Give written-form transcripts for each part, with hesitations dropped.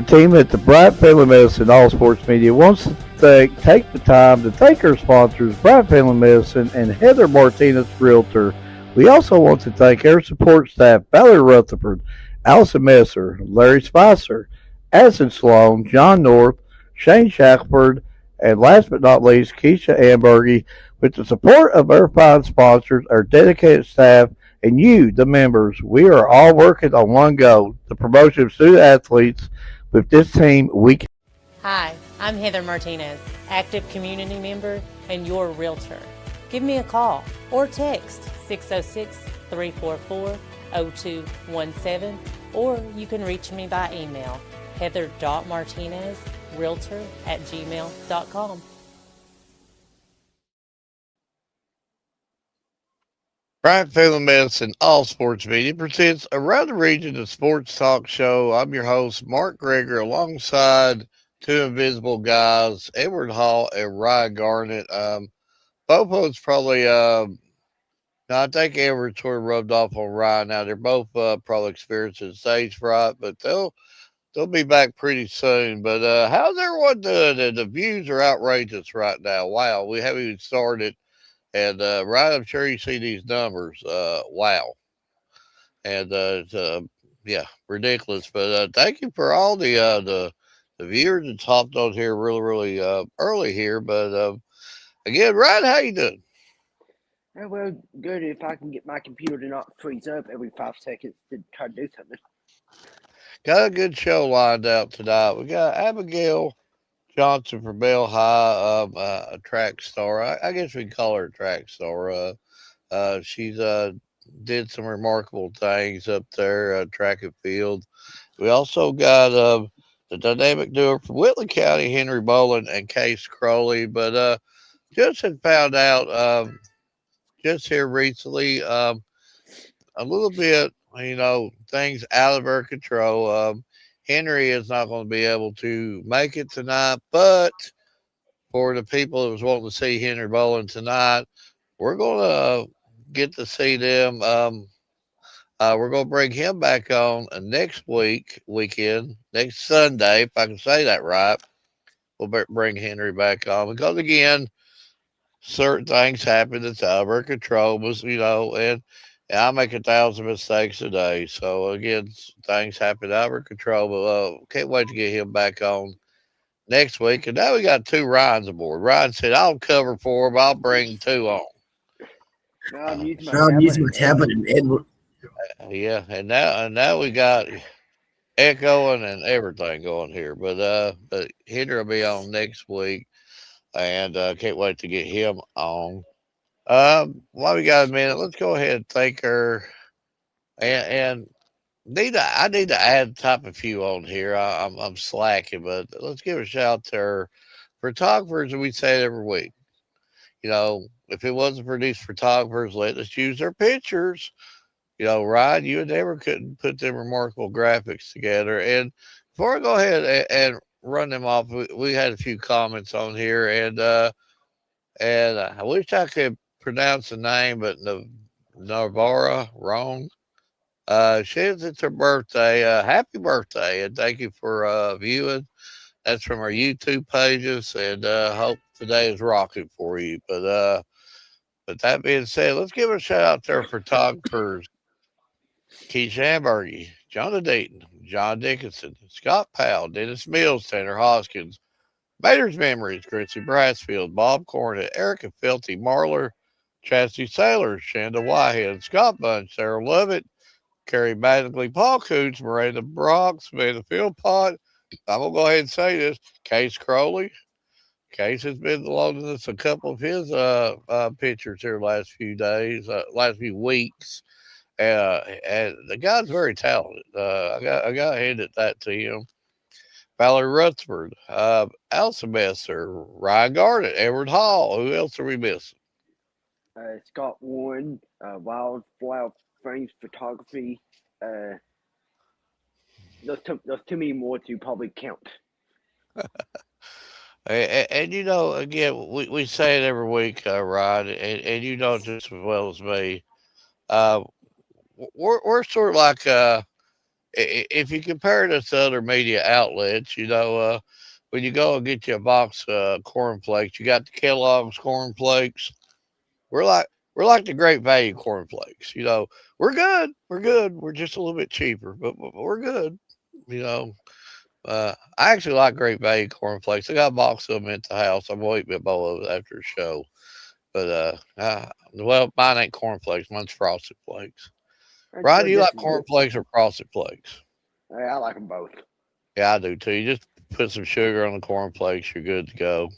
The team at the Bryant Family Medicine All Sports Media wants to take the time to thank our sponsors, Bryant Family Medicine and Heather Martinez Realtor. We also want to thank our support staff, Valerie Rutherford, Allison Messer, Larry Spicer, Addison Sloan, John North, Shane Shackelford, and last but not least, Keisha Ambergy. With the support of our fine sponsors, our dedicated staff, and you, the members, we are all working on one goal, the promotion of student athletes. With this team, we can. Hi, I'm Heather Martinez, active community member and your realtor. Give me a call or text 606-344-0217, or you can reach me by email, heather.martinezrealtor@gmail.com. Bryant Family Medicine, All Sports Media presents Around the Region, the sports talk show. I'm your host, Mark Greger, alongside two invisible guys, Edward Hall and Ryan Garnett. Bopo's probably, no, I think Edward's sort of rubbed off on Ryan now. They're both probably experiencing stage fright, but they'll be back pretty soon. But how's everyone doing? The views are outrageous right now. Wow, we haven't even started. And Ryan, I'm sure you see these numbers. Wow. And it's yeah, ridiculous. But thank you for all the viewers that hopped on here really early here. But again, Ryan, how you doing? Well, good if I can get my computer to not freeze up every 5 seconds to try to do something. Got a good show lined out tonight. We got Abigail Johnson from Bell High, a track star. I guess we can call her a track star. She's did some remarkable things up there, track and field. We also got the dynamic duo from Whitley County, Henry Boland and Case Crowley. But just had found out just here recently a little bit, things out of our control. Henry is not going to be able to make it tonight, but for the people that was wanting to see Henry Boland tonight, we're going to get to see them. We're going to bring him back on next weekend, next Sunday, if I can say that right. We'll bring Henry back on because, again, certain things happen that's out of our control, and I make 1,000 mistakes a day. So, again, things happen out of our control, but can't wait to get him back on next week. And now we got two Ryans aboard. Ryan said, I'll cover for him. I'll bring two on. No, I'm using my tablet and Edward. Yeah, and now we got echoing and everything going here. But Henry will be on next week, and can't wait to get him on. While we got a minute, let's go ahead and thank her. And I need to add type a few on here. I'm slacking, but let's give a shout out to our photographers, and we say it every week. If it wasn't for these photographers, let us use their pictures. Ryan, you and Never couldn't put them remarkable graphics together. And before I go ahead and run them off, we had a few comments on here, and I wish I could pronounce the name, but Navarra wrong. Says it's her birthday. Happy birthday, and thank you for viewing. That's from our YouTube pages, and hope today is rocking for you. But that being said, let's give a shout out to our photographers: Keisha Ambergy, Jonah Dayton, John Dickinson, Scott Powell, Dennis Mills, Tanner Hoskins, Bader's Memories, Chrissy Brassfield, Bob Cornett, Erica Felty, Marler, Chastity Sailor, Shanda Whitehead, Scott Bunch, Sarah Lovett, Carrie Mattingly, Paul Coots, Miranda Brock, Samantha Philpott. I'm going to go ahead and say this. Case Crowley. Case has been loading us a couple of his pictures here last few days, last few weeks. And the guy's very talented. I got to hand it that to him. Valerie Rutherford, Allison Messer, Ryan Garnett, Edward Hall. Who else are we missing? Scott Warren, Wildflower Frames Photography. There's too many more to probably count. And again, we say it every week, Ryan, and you know just as well as me. We're sort of like if you compare this to other media outlets, when you go and get you a box of cornflakes, you got the Kellogg's cornflakes. We're like we're like the Great Value cornflakes. We're good. We're good. We're just a little bit cheaper, but we're good. You know, I actually like Great Value cornflakes. I got a box of them at the house. I'm gonna eat me a bowl of it after the show. But well, mine ain't cornflakes. Mine's frosted flakes. Ryan, do you like Just as good. cornflakes or frosted flakes? I like them both. Yeah, I do too. You just put some sugar on the cornflakes, you're good to go.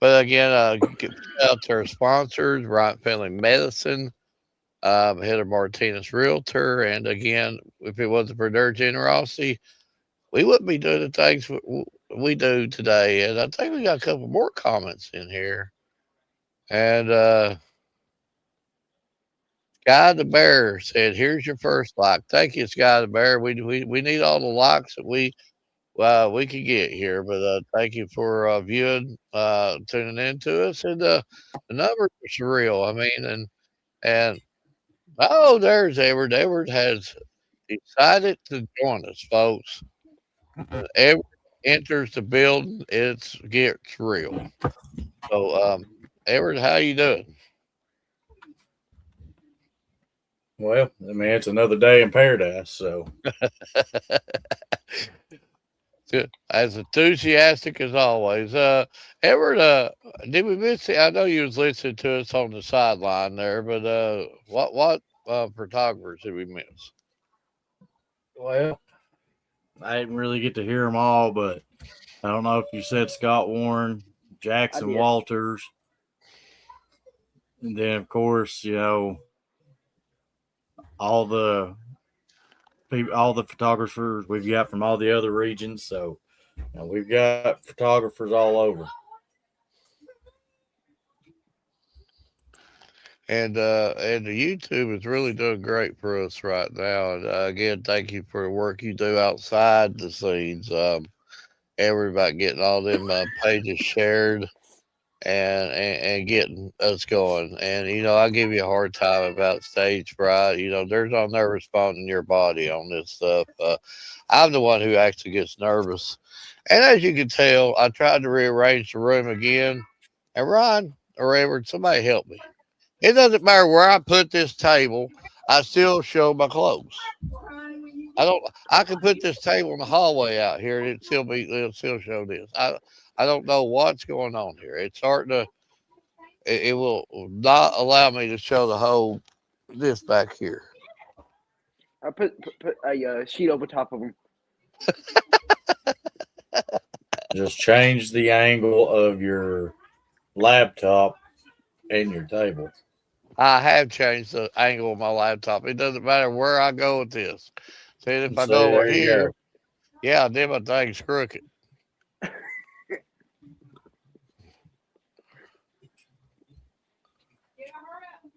But again, get out to our sponsors, Bryant Family Medicine, Heather Martinez Realtor, and again, if it wasn't for their generosity, we wouldn't be doing the things we do today. And I think we got a couple more comments in here. And Sky the Bear said, "Here's your first like." Thank you, Sky the Bear. We need all the likes that we could get here. But thank you for viewing, tuning in to us, and the numbers are surreal. I mean, and oh, there's Edward. Edward has decided to join us, folks. Edward enters the building. It gets real. So, Edward, how you doing? Well, I mean, it's another day in paradise. So, As enthusiastic as always. Edward, did we miss it? I know you was listening to us on the sideline there, but what photographers did we miss? well, I didn't really get to hear them all, but I don't know if you said Scott Warren, Jackson did. Walters, and then of course, all the people, all the photographers we've got from all the other regions. So we've got photographers all over. And the YouTube is really doing great for us right now. And again, thank you for the work you do outside the scenes. Everybody getting all them pages shared and getting us going. And I give you a hard time about stage fright. There's no nervous spot in your body on this stuff. I'm the one who actually gets nervous. And as you can tell, I tried to rearrange the room again. And Ryan or Edward, somebody help me. It doesn't matter where I put this table, I still show my clothes. I can put this table in the hallway out here and it'll still show this. I don't know what's going on here. It's starting to it will not allow me to show the whole this back here. I put a sheet over top of them. Just change the angle of your laptop and your table. I have changed the angle of my laptop. It doesn't matter where I go with this. See, if I See, go over there you here, go. yeah, then my thing's crooked.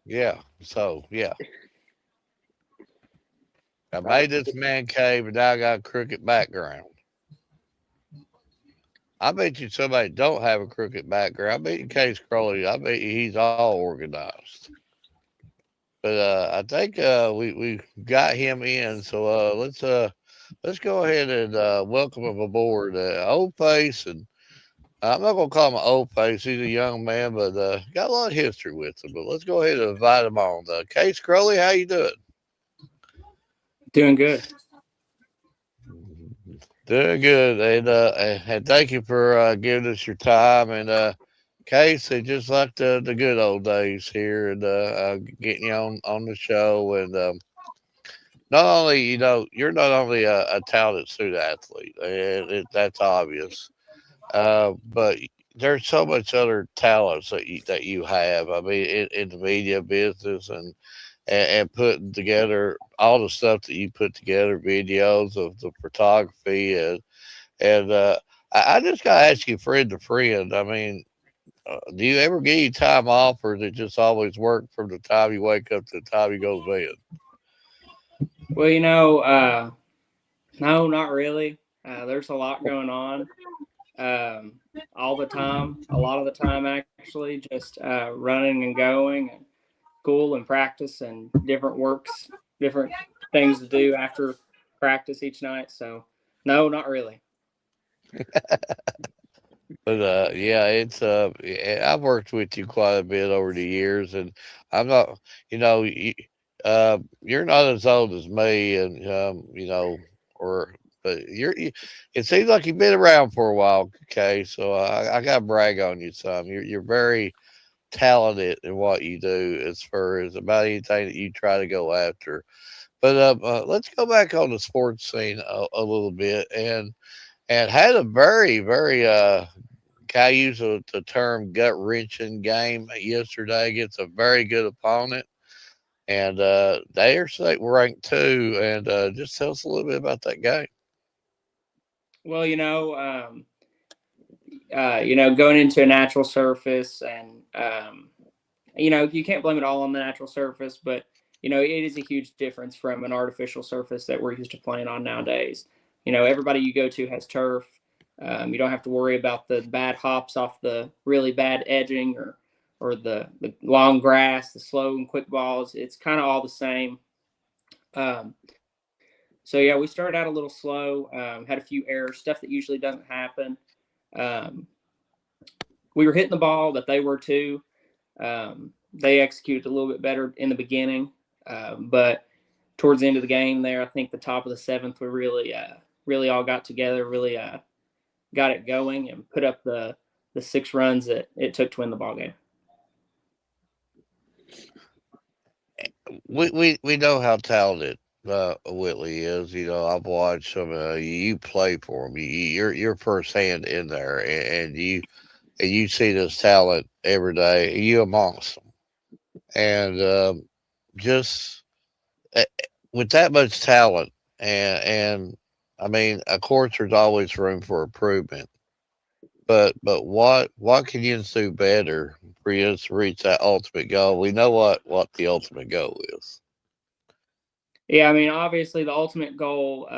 Yeah. So yeah. I made this man cave and now I got a crooked background. I bet you somebody don't have a crooked background. I bet you Case Crowley, I bet you he's all organized. But I think we got him in, so let's go ahead and welcome him aboard. Old Face, and I'm not gonna call him an old face. He's a young man, but got a lot of history with him. But let's go ahead and invite him on. Case Crowley, how you doing? Doing good. Doing good, and thank you for giving us your time. And Casey, just like the good old days here, and getting you on the show. And not only you're not only a talented student athlete, and that's obvious, but there's so much other talents that you have. I mean, in the media business and putting together all the stuff that you put together, videos of the photography, and I just gotta ask you, friend to friend. I mean, do you ever get any time off, or does it just always work from the time you wake up to the time you go to bed? Well, no, not really. There's a lot going on all the time, a lot of the time, actually, just running and going, and school and practice and different works, different things to do after practice each night. So no, not really. But yeah, I've worked with you quite a bit over the years, and I'm not, you're not as old as me, and or but it seems like you've been around for a while. Okay, so I got to brag on you some. You're very talented in what you do as far as about anything that you try to go after. But let's go back on the sports scene a little bit, and had a very, very I use the term gut wrenching game yesterday against a very good opponent, and they are state ranked too. And just tell us a little bit about that game. Well, going into a natural surface, and you can't blame it all on the natural surface, but it is a huge difference from an artificial surface that we're used to playing on nowadays. Everybody you go to has turf. You don't have to worry about the bad hops off the really bad edging, or the long grass, the slow and quick balls. It's kind of all the same. So yeah, we started out a little slow, had a few errors, stuff that usually doesn't happen. We were hitting the ball, but they were too. They executed a little bit better in the beginning, but towards the end of the game there, I think the top of the seventh, we really all got together, really got it going, and put up the 6 runs that it took to win the ball game. We know how talented Whitley is. I've watched some. You play for him. You're firsthand in there, and you see this talent every day. You amongst them, and just with that much talent, and I mean, of course, there's always room for improvement. But what can you do better for you to reach that ultimate goal? We know what the ultimate goal is. Yeah, I mean, obviously, the ultimate goal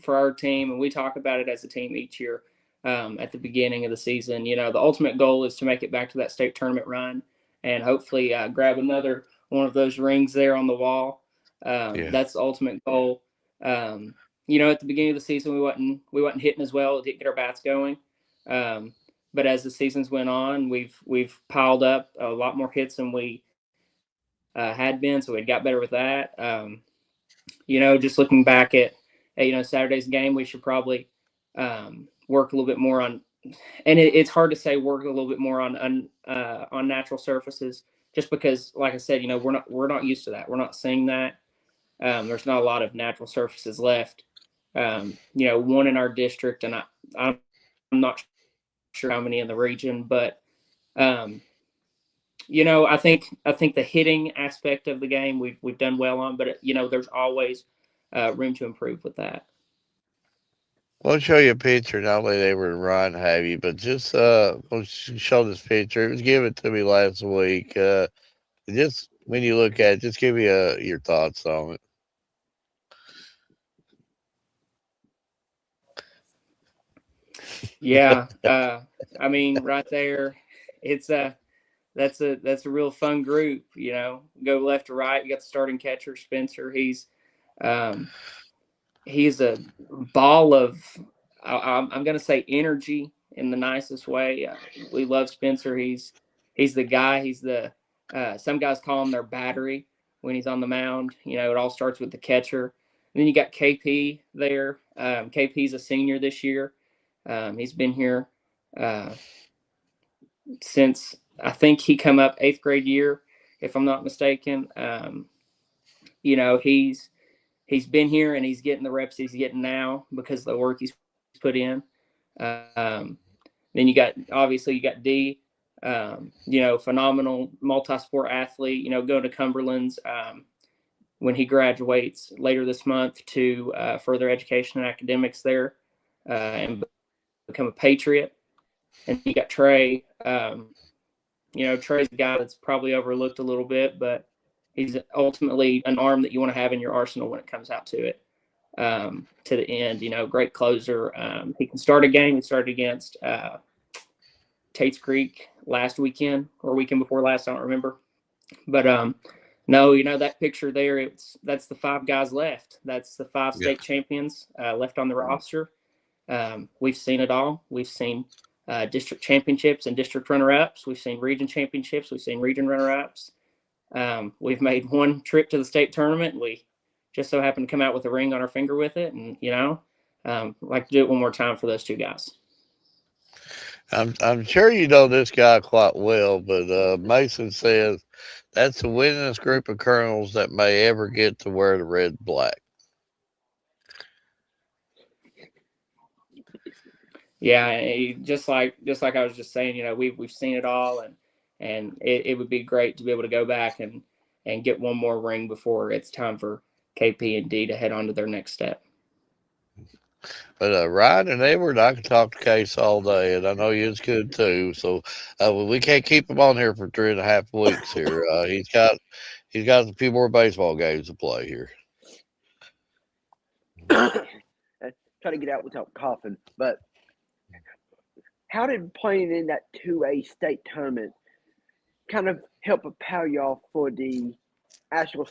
for our team, and we talk about it as a team each year at the beginning of the season. The ultimate goal is to make it back to that state tournament run, and hopefully grab another one of those rings there on the wall. Yeah. That's the ultimate goal. At the beginning of the season, we wasn't hitting as well, didn't get our bats going. But as the seasons went on, we've piled up a lot more hits than we had been, so we got better with that. Just looking back at Saturday's game, we should probably work a little bit more on, and it's hard to say work a little bit more on natural surfaces, just because, like I said, we're not used to that. We're not seeing that. There's not a lot of natural surfaces left. One in our district, and I'm not sure how many in the region, but I think the hitting aspect of the game we've done well on, but there's always room to improve with that. We'll show you a picture. Not only they were Ryan have you, but just we'll show this picture. It was given to me last week. Just when you look at it, just give me your thoughts on it. Yeah, I mean, right there, it's that's a real fun group. Go left to right. You got the starting catcher Spencer. He's a ball of, I'm going to say, energy in the nicest way. We love Spencer. He's the guy. He's the some guys call him their battery when he's on the mound. It all starts with the catcher. And then you got KP there. KP's a senior this year. He's been here since, I think he come up 8th grade year, if I'm not mistaken. He's been here, and he's getting the reps he's getting now because of the work he's put in. Then you got D, phenomenal multi-sport athlete, going to Cumberland's when he graduates later this month to further education and academics there and become a Patriot. And you got Trey. Trey's a guy that's probably overlooked a little bit, but he's ultimately an arm that you want to have in your arsenal when it comes out to it, to the end. Great closer. He can start a game. He started against Tate's Creek last weekend or weekend before last. I don't remember. But No, that picture there, that's the 5 guys left. That's the 5 Yeah. state champions left on the roster. We've seen it all. We've seen district championships and district runner-ups. We've seen region championships. We've seen region runner-ups. We've made one trip to the state tournament. We just so happened to come out with a ring on our finger with it. And, like to do it one more time for those 2 guys. I'm sure you know this guy quite well, but Mason says that's the winningest group of colonels that may ever get to wear the red and black. Yeah, just like I was just saying, we've seen it all, and it would be great to be able to go back and get one more ring before it's time for KP and D to head on to their next step. But Ryan and Edward, I can talk to Case all day, and I know you could too. So we can't keep him on here for 3.5 weeks here. He's got a few more baseball games to play here. Try to get out without coughing. But how did playing in that 2A state tournament kind of help propel y'all for the actual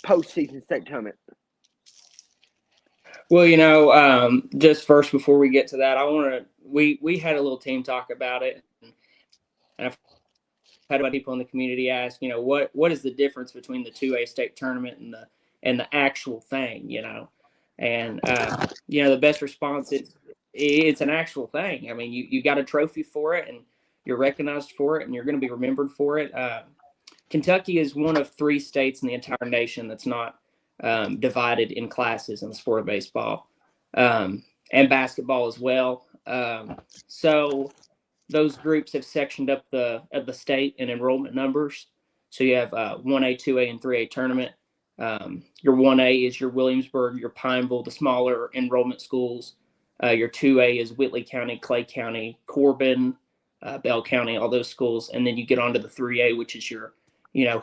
postseason state tournament? Well, just first before we get to that, we had a little team talk about it, and I've had people in the community ask, what is the difference between the 2A state tournament and the actual thing, and the best response is it's an actual thing. I mean, you got a trophy for it, and you're recognized for it, and you're going to be remembered for it. Kentucky is one of 3 states in the entire nation that's not divided in classes in the sport of baseball and basketball as well. So those groups have sectioned up the state in enrollment numbers. So you have 1A, 2A, and 3A tournament. Your 1A is your Williamsburg, your Pineville, the smaller enrollment schools. Your 2A is Whitley County, Clay County, Corbin, Bell County, all those schools. And then you get on to the 3A, which is your,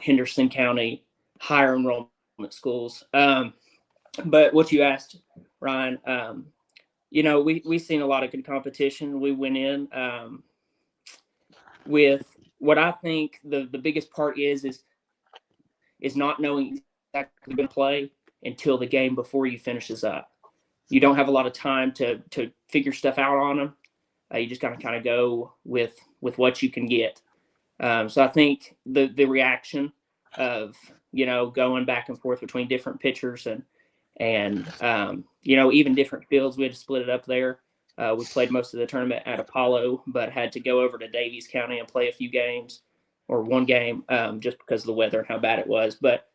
Henderson County, higher enrollment schools. But what you asked, Ryan, we've seen a lot of good competition. We went in with what I think the biggest part is not knowing exactly who's going to play until the game before you finishes up. You don't have a lot of time to figure stuff out on them. You just got to kind of go with what you can get. So I think the reaction of, going back and forth between different pitchers and even different fields, we had to split it up there. We played most of the tournament at Apollo, but had to go over to Davies County and play a few games or one game just because of the weather and how bad it was. But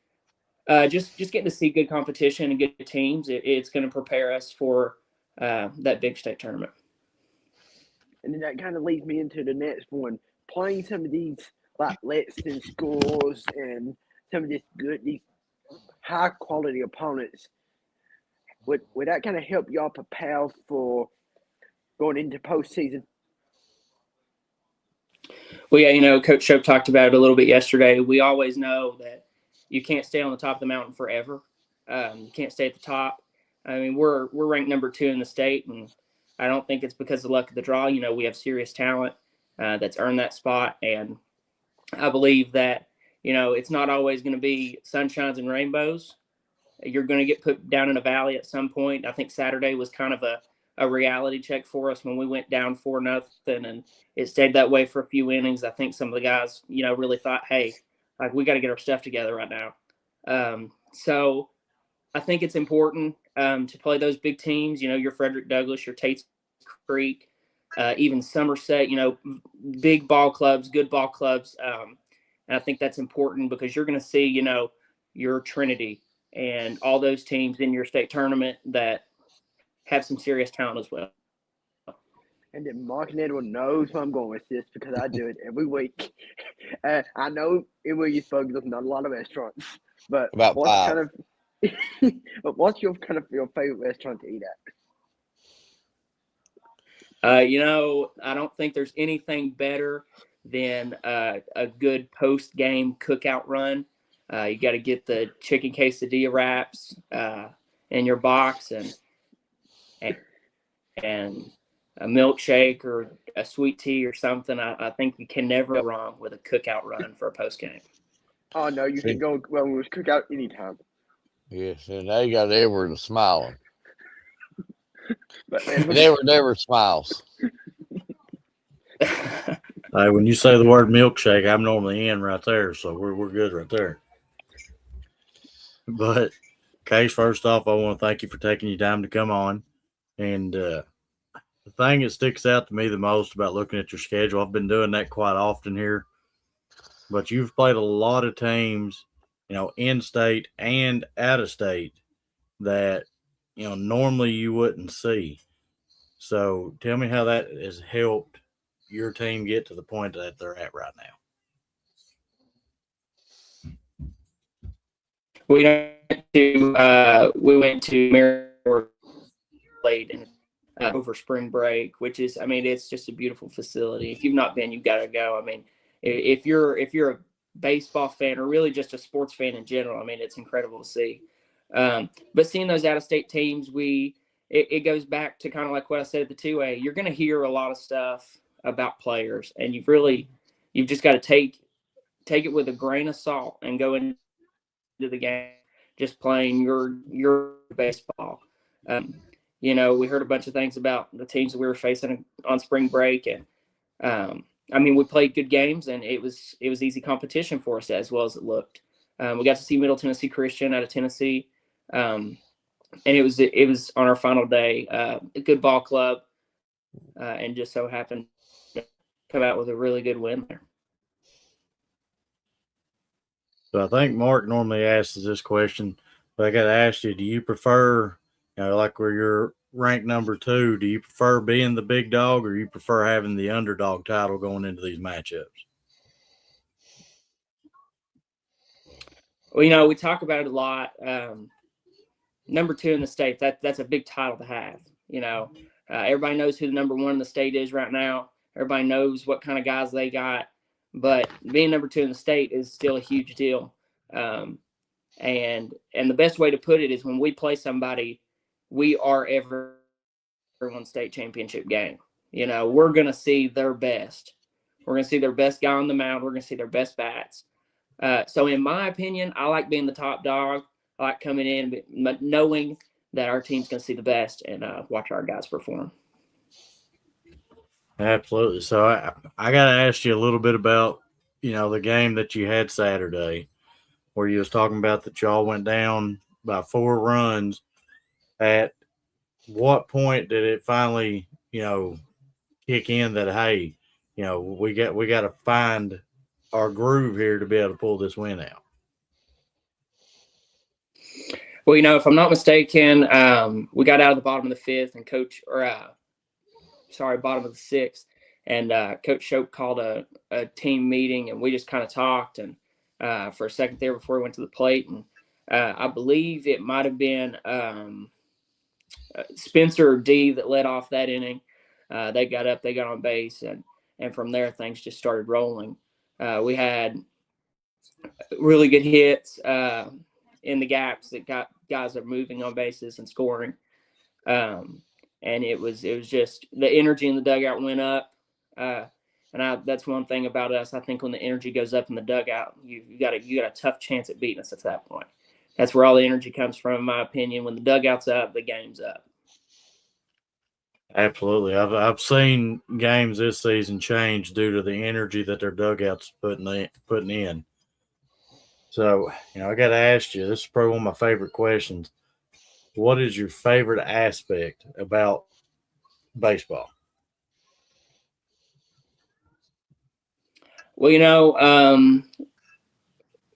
just getting to see good competition and good teams, it's going to prepare us for that big state tournament. And then that kind of leads me into the next one. Playing some of these like Lexington schools and some of these high quality opponents, would that kind of help y'all prepare for going into postseason? Well, yeah, Coach Shope talked about it a little bit yesterday. We always know that you can't stay on the top of the mountain forever. You can't stay at the top. I mean, we're ranked number 2 in the state, and I don't think it's because of the luck of the draw. We have serious talent that's earned that spot, and I believe that it's not always going to be sunshines and rainbows. You're going to get put down in a valley at some point. I think Saturday was kind of a reality check for us when we went down 4-0, and it stayed that way for a few innings. I think some of the guys, really thought, hey, like we got to get our stuff together right now. So I think it's important to play those big teams. Your Frederick Douglass, your Tates Creek, even Somerset. Big ball clubs, good ball clubs, and I think that's important because you're going to see, your Trinity and all those teams in your state tournament that have some serious talent as well. And then Mark and Edward knows where I'm going with this because I do it every week. I know in Williamsburg there's not a lot of restaurants, but About what's 5. what's your favorite restaurant to eat at? I don't think there's anything better than a good post-game cookout run. You got to get the chicken quesadilla wraps in your box and a milkshake or a sweet tea or something. I think you can never go wrong with a cookout run for a post game. Oh no, you can go Wellness Cookout anytime. Yes, and now you got Edward smiling. But And Edward never smiles. When you say the word milkshake, I'm normally in right there, so we're good right there. But Case, first off, I want to thank you for taking your time to come on. And the thing that sticks out to me the most about looking at your schedule, I've been doing that quite often here, but you've played a lot of teams, in state and out of state that, normally you wouldn't see. So tell me how that has helped your team get to the point that they're at right now. We went to Maryland, played in over spring break, which is, I mean, it's just a beautiful facility. If you've not been, you've got to go. I mean, if you're a baseball fan or really just a sports fan in general, I mean, it's incredible to see. But seeing those out-of-state teams, it goes back to kind of like what I said at the 2A. You're going to hear a lot of stuff about players, and you've just got to take it with a grain of salt and go into the game just playing your baseball. We heard a bunch of things about the teams that we were facing on spring break, and I mean, we played good games, and it was easy competition for us as well as it looked. We got to see Middle Tennessee Christian out of Tennessee, and it was on our final day, a good ball club, and just so happened to come out with a really good win there. So I think Mark normally asks this question, but I got to ask you: do you prefer, like where you're ranked number 2, do you prefer being the big dog, or you prefer having the underdog title going into these matchups? Well, we talk about it a lot. Number 2 in the state, that's a big title to have. Everybody knows who the number 1 in the state is right now. Everybody knows what kind of guys they got, but being number 2 in the state is still a huge deal. And the best way to put it is when we play somebody, we are everyone's state championship game. We're going to see their best. We're going to see their best guy on the mound. We're going to see their best bats. So in my opinion, I like being the top dog. I like coming in knowing that our team's going to see the best and watch our guys perform. Absolutely. So I got to ask you a little bit about, the game that you had Saturday, where you was talking about that y'all went down by 4 runs. At what point did it finally, kick in that, hey, we got to find our groove here to be able to pull this win out? Well, if I'm not mistaken, we got out of the bottom of the 5th and bottom of the 6th, and Coach Shope called a team meeting, and we just kind of talked and for a second there before we went to the plate, and I believe it might have been Spencer or D that led off that inning. They got up, they got on base, and from there things just started rolling. We had really good hits in the gaps that got guys are moving on bases and scoring. And it was just the energy in the dugout went up. That's one thing about us. I think when the energy goes up in the dugout, you got a tough chance at beating us at that point. That's where all the energy comes from, in my opinion. When the dugout's up, the game's up. Absolutely. I've seen games this season change due to the energy that their dugouts putting in. So, I got to ask you, this is probably one of my favorite questions. What is your favorite aspect about baseball? Well,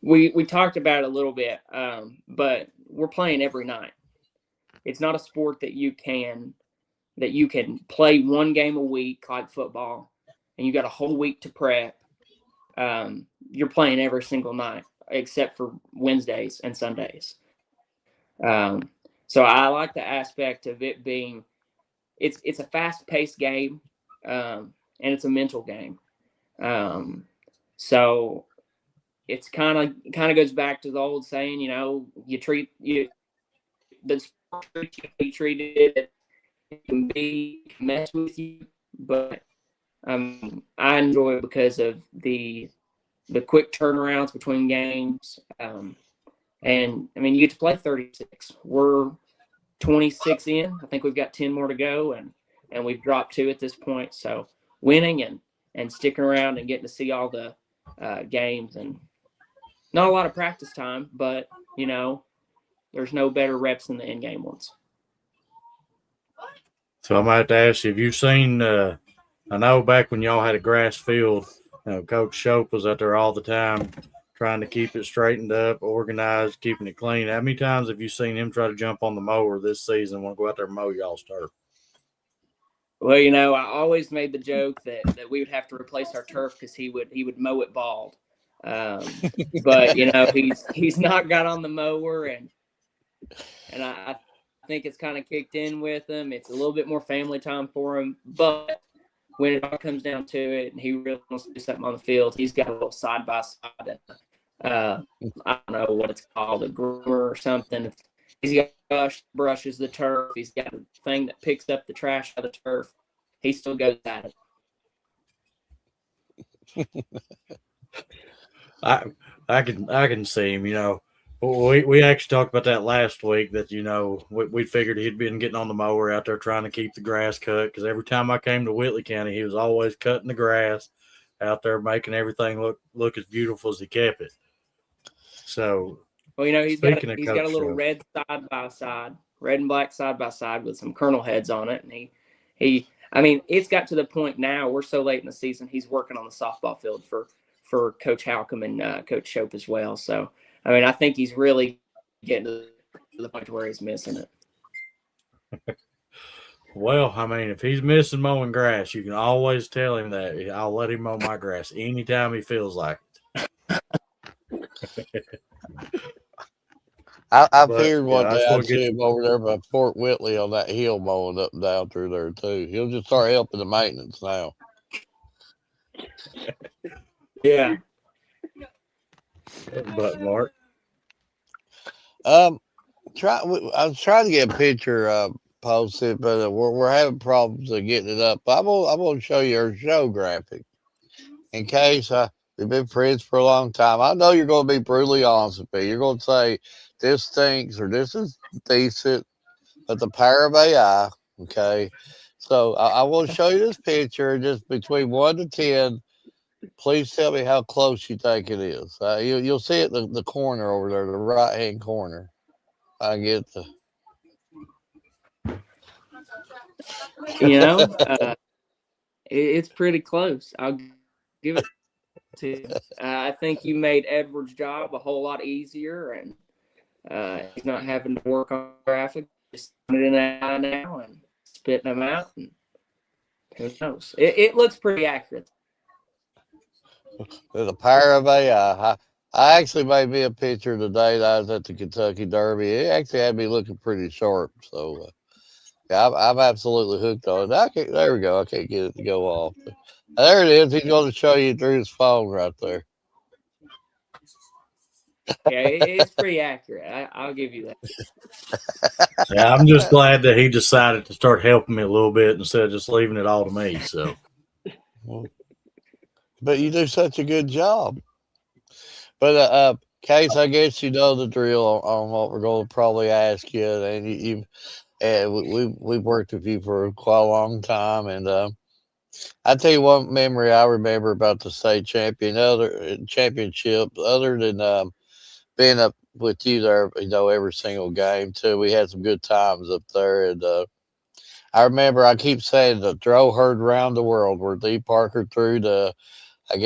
we talked about it a little bit, but we're playing every night. It's not a sport that you can play one game a week like football, and you got a whole week to prep. You're playing every single night except for Wednesdays and Sundays. So I like the aspect of it being it's a fast-paced game, and it's a mental game. So it's kind of goes back to the old saying, you treat the sport you treat it can mess with you, but I enjoy it because of the the quick turnarounds between games. And I mean, you get to play 36. We're 26 in. I think we've got 10 more to go, and we've dropped 2 at this point. So winning and sticking around and getting to see all the games, and not a lot of practice time, but there's no better reps than the in-game ones. So I might have to ask you, have you seen? I know back when y'all had a grass field, Coach Shope was out there all the time, trying to keep it straightened up, organized, keeping it clean. How many times have you seen him try to jump on the mower this season? Want to go out there and mow y'all's turf? Well, I always made the joke that we would have to replace our turf because he would mow it bald. But he's not got on the mower, and I think it's kind of kicked in with him. It's a little bit more family time for him, but when it all comes down to it, and he really wants to do something on the field, he's got a little side by side. I don't know what it's called, a groomer or something. He's got brushes the turf. He's got a thing that picks up the trash out of the turf. He still goes at it. I can see him. We actually talked about that last week. That we figured he'd been getting on the mower out there trying to keep the grass cut, because every time I came to Whitley County, he was always cutting the grass out there, making everything look as beautiful as he kept it. So, well, he's got a little red side by side, red and black side by side with some Colonel heads on it, and he. I mean, it's got to the point now. We're so late in the season. He's working on the softball field for Coach Halcomb and Coach Shope as well. So, I mean, I think he's really getting to the point where he's missing it. Well, I mean, if he's missing mowing grass, you can always tell him that. I'll let him mow my grass anytime he feels like it. I figured one day I'd see him over there by Fort Whitley on that hill mowing up and down through there too. He'll just start helping the maintenance now. Yeah. But Mark, I was trying to get a picture posted, but we're having problems getting it up. I'm gonna show you our show graphic in case we've been friends for a long time. I know you're gonna be brutally honest with me. You're gonna say this stinks or this is decent, but the power of AI. Okay, so I will show you this picture just between 1 to 10. Please tell me how close you think it is. You'll see it in the corner over there, the right-hand corner. I get the. It's pretty close. I'll give it to you. I think you made Edward's job a whole lot easier, and he's not having to work on graphics. Just put it in AI now and spitting them out, and who knows? It looks pretty accurate. The power of AI. I actually made me a picture today that I was at the Kentucky Derby. It actually had me looking pretty sharp. So, yeah, I'm absolutely hooked on it. There we go. I can't get it to go off. There it is. He's going to show you through his phone right there. Yeah, it's pretty accurate. I'll give you that. Yeah, I'm just glad that he decided to start helping me a little bit instead of just leaving it all to me. So. But you do such a good job. But Case, I guess you know the drill on what we're going to probably ask you, and we've worked with you for quite a long time, and I tell you one memory I remember about the state championship, other than being up with you there, every single game too. We had some good times up there, and I remember I keep saying the throw heard around the world where Dee Parker threw the out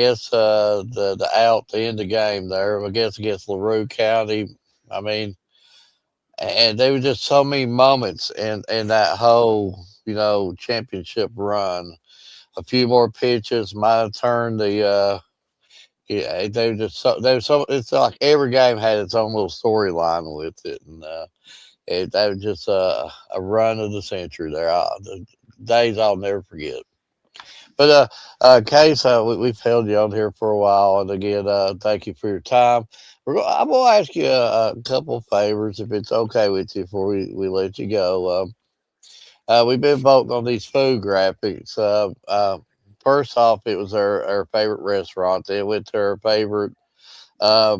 the end of the game there, I guess against LaRue County. I mean, and there were just so many moments in that whole, championship run. A few more pitches might have turned the they were just so it's like every game had its own little storyline with it, and that was just a run of the century there. The days I'll never forget. But Case, we've held you on here for a while, and again, thank you for your time. I'm going to ask you a couple of favors, if it's okay with you, before we let you go. We've been voting on these food graphics. first off, it was our favorite restaurant. Then went to our favorite uh,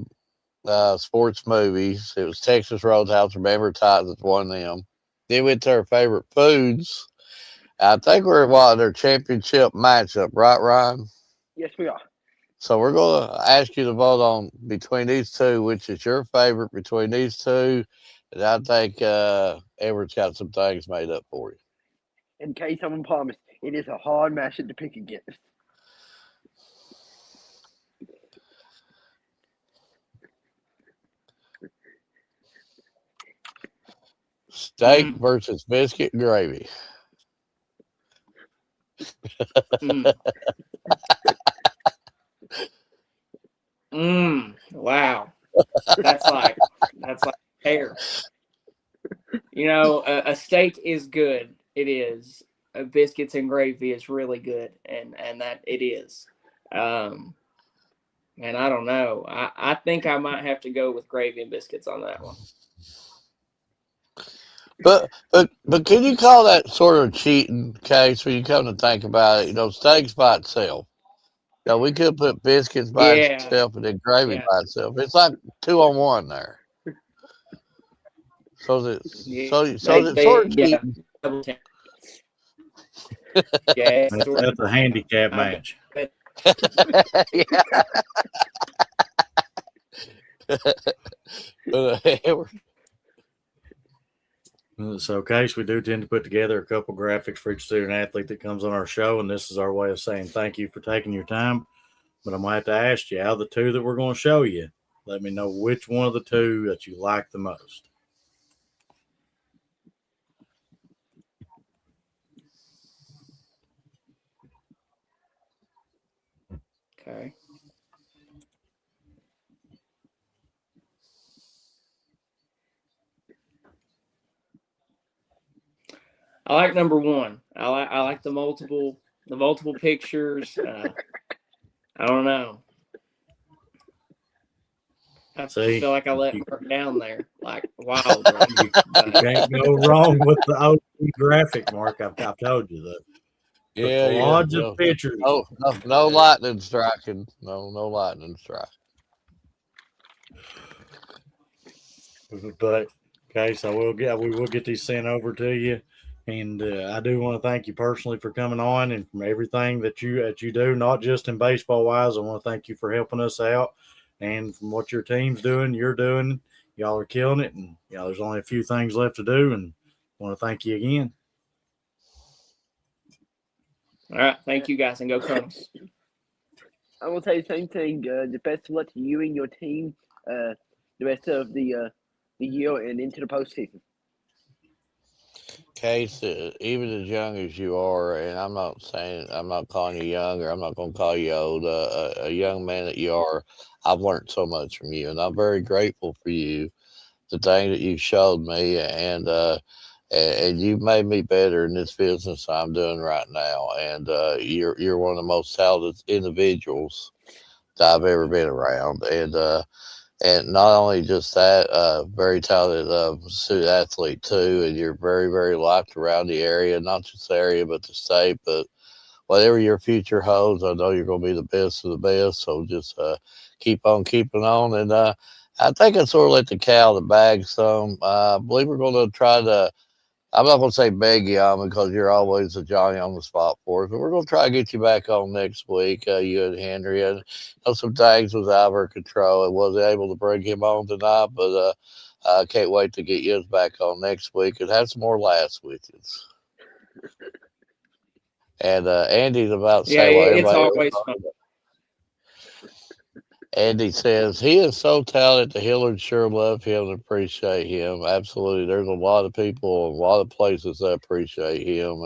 sports movies. It was Texas Roadhouse. Remember Titans won them. Then went to our favorite foods. I think we're at their championship matchup, right, Ryan? Yes, we are. So we're going to ask you to vote on between these two, which is your favorite between these two. And I think Edward's got some things made up for you. In case someone promised, it is a hard matchup to pick against. Steak versus biscuit gravy. Wow. That's like hair. You know, a steak is good. It is. Biscuits and gravy is really good, and that it is. And I don't know. I think I might have to go with gravy and biscuits on that one. But can you call that sort of cheating case when you come to think about it? Steaks by itself. We could put biscuits by itself and then gravy by itself. It's like 2-on-1 there. So it's sort of cheating. Yeah, that's a handicap match. So, Case, we do tend to put together a couple graphics for each student athlete that comes on our show, and this is our way of saying thank you for taking your time. But I'm going to have to ask you, out of the two that we're going to show you, let me know which one of the two that you like the most. Okay. I like number one. I like the multiple pictures. I don't know. I feel like I let her down there. Like, wow. You can't go wrong with the OG graphic, Mark. I've told you that. The collage of pictures. No lightning striking. No lightning striking. But okay, so we will get these sent over to you, and I do want to thank you personally for coming on and from everything that you do, not just in baseball wise. I want to thank you for helping us out, and from what your team's doing, you're doing. Y'all are killing it, and there's only a few things left to do, and I want to thank you again. All right, thank you guys, and go Colonels. I will say the same thing. The best of luck to you and your team. The rest of the year and into the postseason. Case, even as young as you are, and I'm not calling you young, or I'm not going to call you old. A young man that you are, I've learned so much from you, and I'm very grateful for you. The thing that you showed me, and you've made me better in this business I'm doing right now. And you're one of the most talented individuals that I've ever been around. And not only just that, very talented student athlete too. And you're very, very liked around the area, not just the area, but the state. But whatever your future holds, I know you're going to be the best of the best. So just keep on keeping on. And I think I sort of let the cat out of the bag some. I believe we're going to try to, I'm not going to say beg you on because you're always a Johnny on the spot for us, but we're going to try to get you back on next week, you and Henry. And some things was out of our control. I wasn't able to bring him on tonight, but I can't wait to get you back on next week and have some more laughs with you. And Andy's about to say what it's everybody always fun. Andy says he is so talented. The Hillards sure love him and appreciate him. Absolutely, there's a lot of people, a lot of places that appreciate him,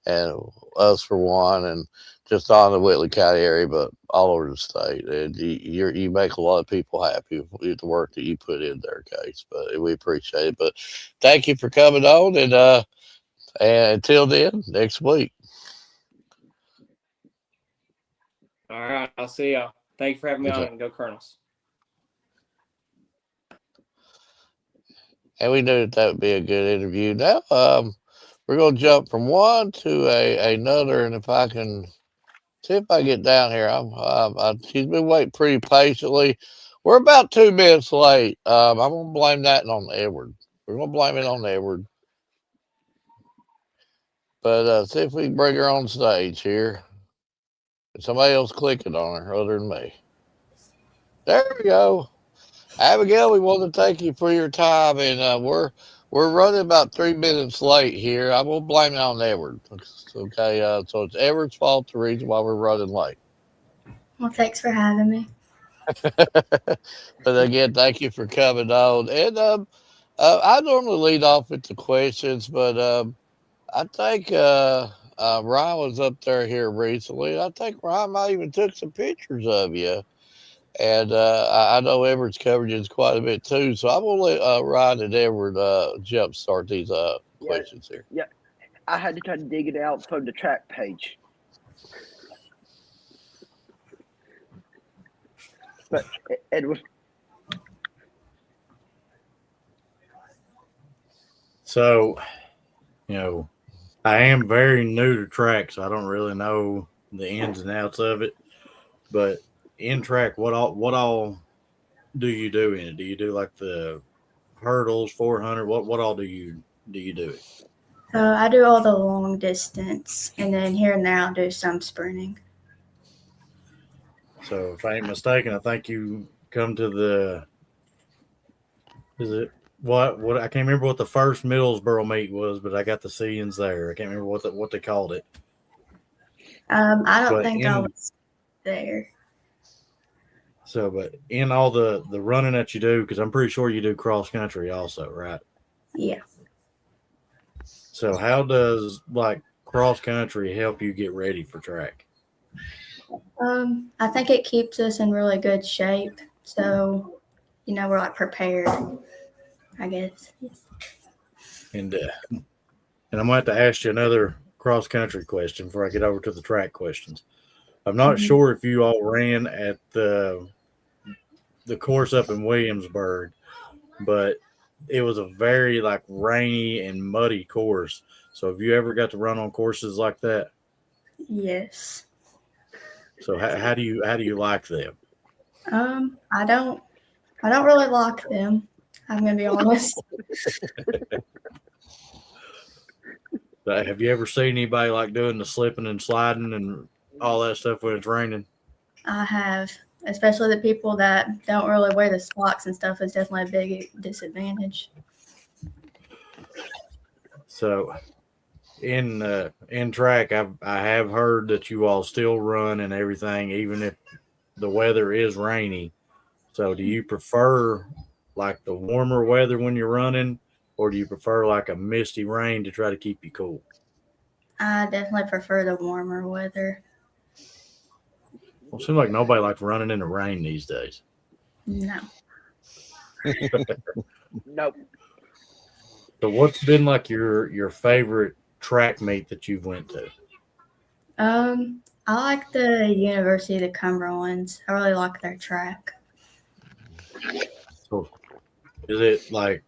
and us for one, and just not in the Whitley County area, but all over the state. And you make a lot of people happy with the work that you put in there, Case. But we appreciate it. But thank you for coming on, and until then, next week. All right, I'll see y'all. Thank you for having me on, and go Colonels. And we knew that would be a good interview. Now, we're going to jump from one to another, and if I can See if I get down here. She's been waiting pretty patiently. We're about 2 minutes late. I'm gonna blame that on Edward. We're gonna blame it on Edward. But see if we can bring her on stage here. Somebody else clicking on her other than me. There we go. Abigail, we want to thank you for your time, and we're running about 3 minutes late here. I'm gonna blame it on Edward. Okay, so it's Edward's fault. The reason why we're running late. Well, thanks for having me. But again, thank you for coming on. And I normally lead off with the questions, but I think Ryan was up here recently. I think Ryan might even took some pictures of you. And I know Edward's covered you quite a bit too. So I'm going to let Ryan and Edward jump start these questions here. Yeah, I had to try to dig it out from the track page. But Edward. So, I am very new to track, so I don't really know the ins and outs of it. But in track, what all do you do in it? Do you do like the hurdles, 400? What all do you do? I do all the long distance, and then here and there I'll do some sprinting. So if I ain't mistaken, I think you come to what I can't remember what the first Middlesboro meet was, but I got the CNs there. I can't remember what they called it. I don't think I was there. So, but in all the running that you do, because I'm pretty sure you do cross country also, right? Yeah. So how does like cross country help you get ready for track? I think it keeps us in really good shape. So, we're like prepared, I guess. And I'm going to have to ask you another cross country question before I get over to the track questions. I'm not sure if you all ran at the course up in Williamsburg, but it was a very like rainy and muddy course. So have you ever got to run on courses like that? Yes. So how do you like them? I don't really like them. I'm gonna be honest. Have you ever seen anybody like doing the slipping and sliding and all that stuff when it's raining? I have, especially the people that don't really wear the socks and stuff is definitely a big disadvantage. So in track, I have heard that you all still run and everything, even if the weather is rainy. So do you prefer like the warmer weather when you're running, or do you prefer like a misty rain to try to keep you cool? I definitely prefer the warmer weather. Well, it seems like nobody likes running in the rain these days. No. Nope. So what's been like your favorite track meet that you've went to? I like the University of the Cumberlands. I really like their track. So is it like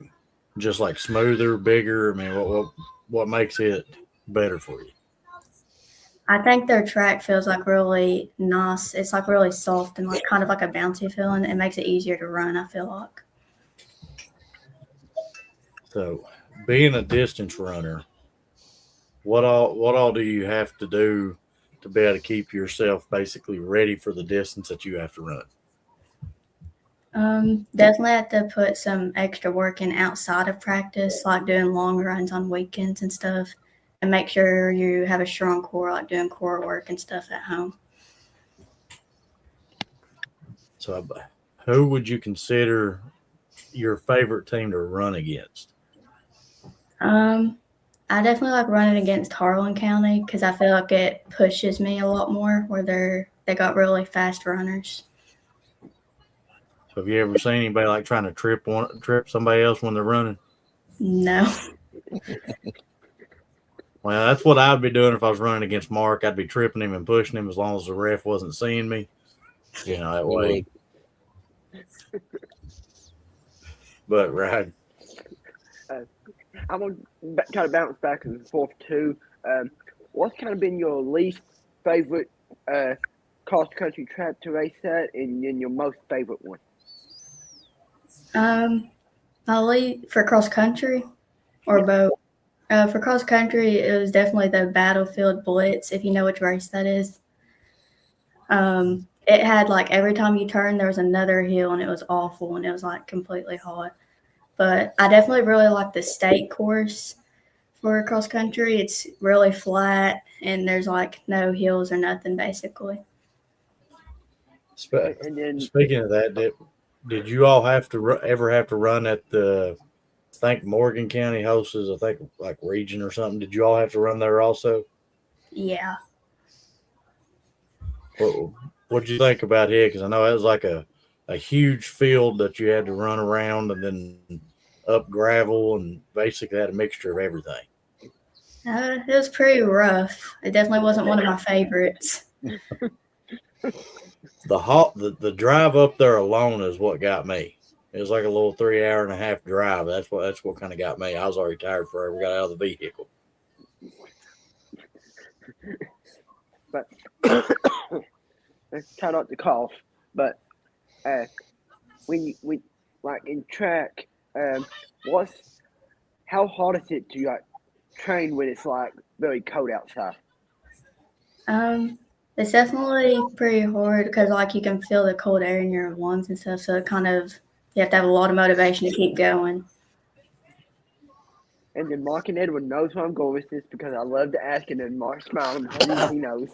just like smoother, bigger? I mean, what makes it better for you? I think their track feels like really nice. It's like really soft and like kind of like a bouncy feeling. It makes it easier to run, I feel like. So being a distance runner, what all do you have to do to be able to keep yourself basically ready for the distance that you have to run? Definitely have to put some extra work in outside of practice, like doing long runs on weekends and stuff, and make sure you have a strong core, like doing core work and stuff at home. So who would you consider your favorite team to run against? I definitely like running against Harlan County because I feel like it pushes me a lot more where they got really fast runners. So have you ever seen anybody like trying to trip somebody else when they're running? No. Well, that's what I'd be doing if I was running against Mark. I'd be tripping him and pushing him as long as the ref wasn't seeing me. That way. But right. I'm going to kind of bounce back and forth too. What's kind of been your least favorite cross country track to race at, and then your most favorite one? Probably for cross country or both. For cross country, it was definitely the Battlefield Blitz, if you know which race that is. It had like every time you turn, there was another hill, and it was awful, and it was like completely hot. But I definitely really like the state course for cross country. It's really flat, and there's like no hills or nothing basically. And then Speaking of that, did you all have to ever have to run at the? I think Morgan County hosts, I think like region or something. Did you all have to run there also? Yeah. What'd you think about it? Because I know it was like a huge field that you had to run around and then up gravel and basically had a mixture of everything. It was pretty rough. It definitely wasn't one of my favorites. The drive up there alone is what got me. It was like a little 3.5 hour drive. That's what kind of got me. I was already tired before I ever got out of the vehicle. But let's try not to cough. But when like in track, how hard is it to like train when it's like very cold outside? It's definitely pretty hard because like you can feel the cold air in your lungs and stuff. So it kind of you have to have a lot of motivation to keep going. And then Mark and Edward knows where I'm going with this because I love to ask, and then Mark smiling because he knows.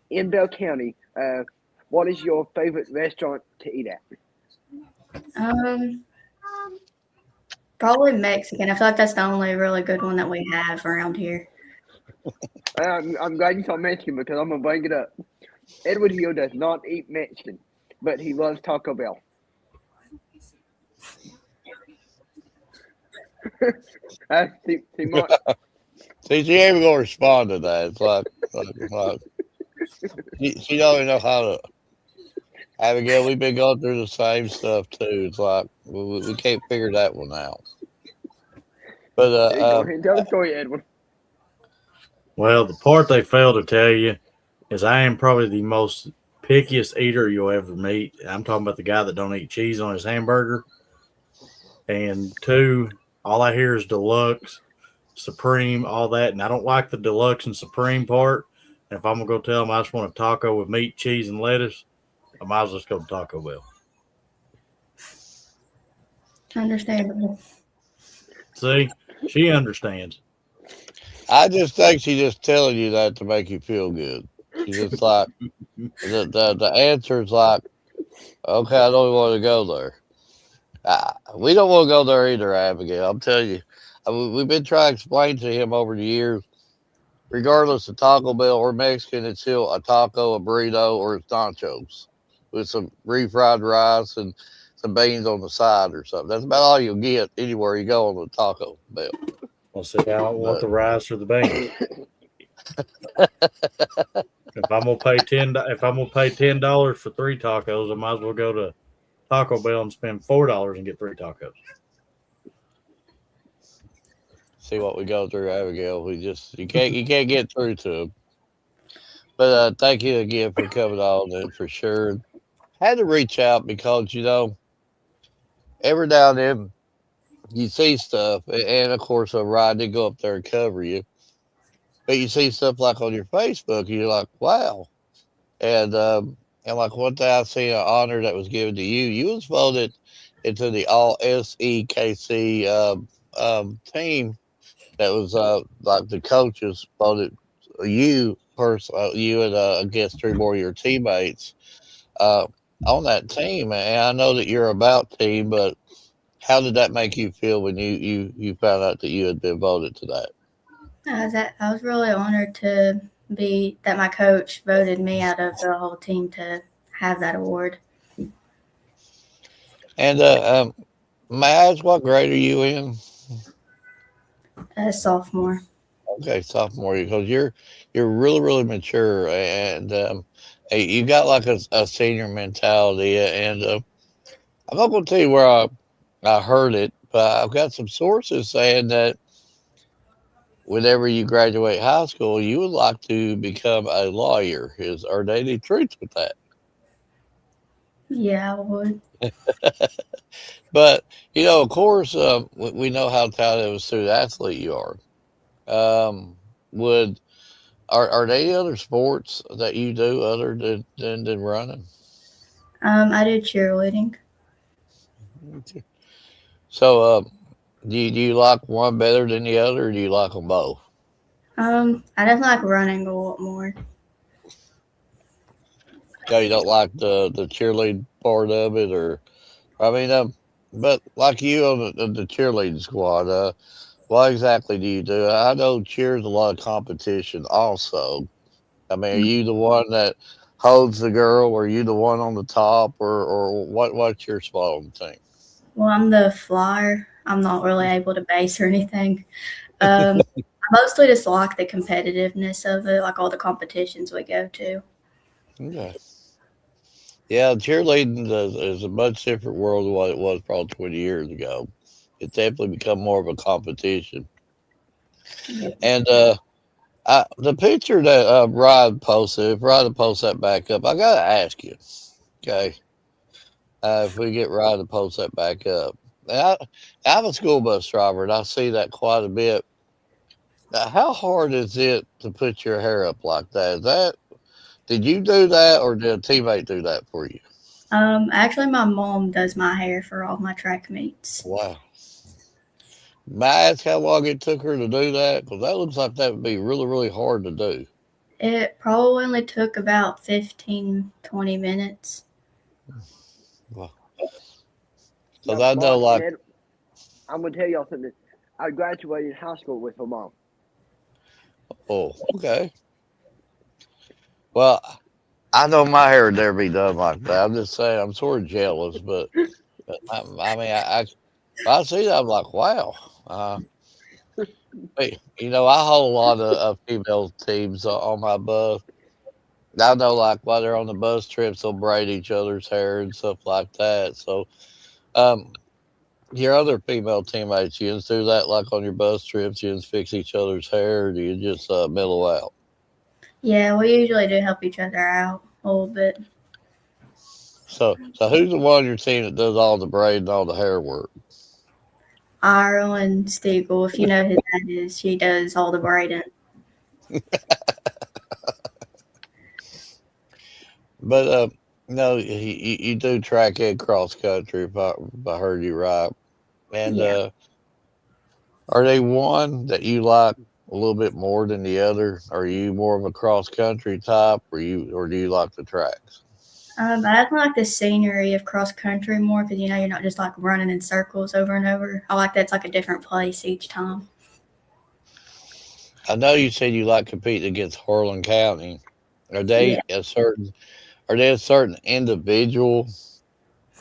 In Bell County, what is your favorite restaurant to eat at? Probably Mexican. I feel like that's the only really good one that we have around here. I'm glad you saw Mexican because I'm gonna bring it up. Edward Hill does not eat Mexican, but he loves Taco Bell. See, Mark. See, she ain't gonna respond to that. It's like she don't even know how to. Abigail, we've been going through the same stuff too. It's like we can't figure that one out. But Go ahead and tell the story, Edward. Well, the part they fail to tell you is I am probably the most pickiest eater you'll ever meet. I'm talking about the guy that don't eat cheese on his hamburger. And 2, all I hear is deluxe, supreme, all that. And I don't like the deluxe and supreme part. And if I'm going to go tell them I just want a taco with meat, cheese, and lettuce, I might as well just go to Taco Bell. Understandable. See, she understands. I just think she's just telling you that to make you feel good. She's just like the answer is like, okay, I don't want to go there. We don't want to go there either, Abigail. I'm telling you, we've been trying to explain to him over the years. Regardless of Taco Bell or Mexican, it's still a taco, a burrito, or it's nachos with some refried rice and some beans on the side or something. That's about all you'll get anywhere you go on the Taco Bell. Well, see, I don't want the rice or the beans. If I'm gonna pay $10 for 3 tacos, I might as well go to Taco Bell and spend $4 and get 3 tacos. See what we go through, Abigail. You can't get through to them. But thank you again for coming on and for sure. Had to reach out because every now and then you see stuff, and of course Ryan did go up there and cover you, but you see stuff like on your Facebook, and you're like, wow. And like one day I see an honor that was given to you. You was voted into the All SEKC team. That was like the coaches voted you and I guess 3 more of your teammates on that team. And I know that you're about team, but how did that make you feel when you found out that you had been voted to that? I was really honored to be that my coach voted me out of the whole team to have that award. And may I ask what grade are you in? Sophomore. Okay, sophomore, because you're really really mature, and you got like a senior mentality. And I'm not going to tell you where I heard it, but I've got some sources saying that whenever you graduate high school, you would like to become a lawyer. Are there any truth with that? Yeah, I would. But of course, we know how talented of a student athlete you are. Would are there any other sports that you do other than running? I do cheerleading. Okay. So, do you like one better than the other, or do you like them both? I definitely like running a lot more. Yeah, you don't like the cheerleading part of it, or I mean, but like you on the cheerleading squad, what exactly do you do? I know cheer's a lot of competition, also. I mean, are you the one that holds the girl? Or are you the one on the top, or what's your spot on the team? Well, I'm the flyer. I'm not really able to base or anything. I mostly just like the competitiveness of it, like all the competitions we go to. Okay. Yeah, cheerleading is a much different world than what it was probably 20 years ago. It's definitely become more of a competition. Yeah. And the picture that Ryan posted, if Ryan posts that back up, I got to ask you, okay, if we get Ryan to post that back up. Now, I'm a school bus driver, and I see that quite a bit. Now, how hard is it to put your hair up like that? Did you do that, or did a teammate do that for you? Actually, my mom does my hair for all my track meets. Wow. May I ask how long it took her to do that? Because that looks like that would be really, really hard to do. It probably only took about 15, 20 minutes. Because Now, I know, Mom, like, Dad, I'm gonna tell y'all something. I graduated high school with my mom. oh, okay. Well, I know my hair would never be done like that. I'm just saying, I'm sort of jealous, but I mean, I see that, I'm like, wow. Hey, I hold a lot of female teams on my bus. I know, like, while they're on the bus trips, they'll braid each other's hair and stuff like that. So, um, your other female teammates, you just do that, like on your bus trips, you just fix each other's hair, or do you just mellow out? Yeah, we usually do help each other out a little bit. So who's the one on your team that does all the braid and all the hair work? Ireland Stiegel, if you know who that is, she does all the braiding. But no, you do track and cross country, if I heard you right. And Yeah. are they one that you like a little bit more than the other? Are you more of a cross country type, or do you like the tracks? I definitely like the scenery of cross country more because you're not just like running in circles over and over. I like that's like a different place each time. I know you said you like competing against Harlan County. Are Yeah. they a certain Are there a certain individual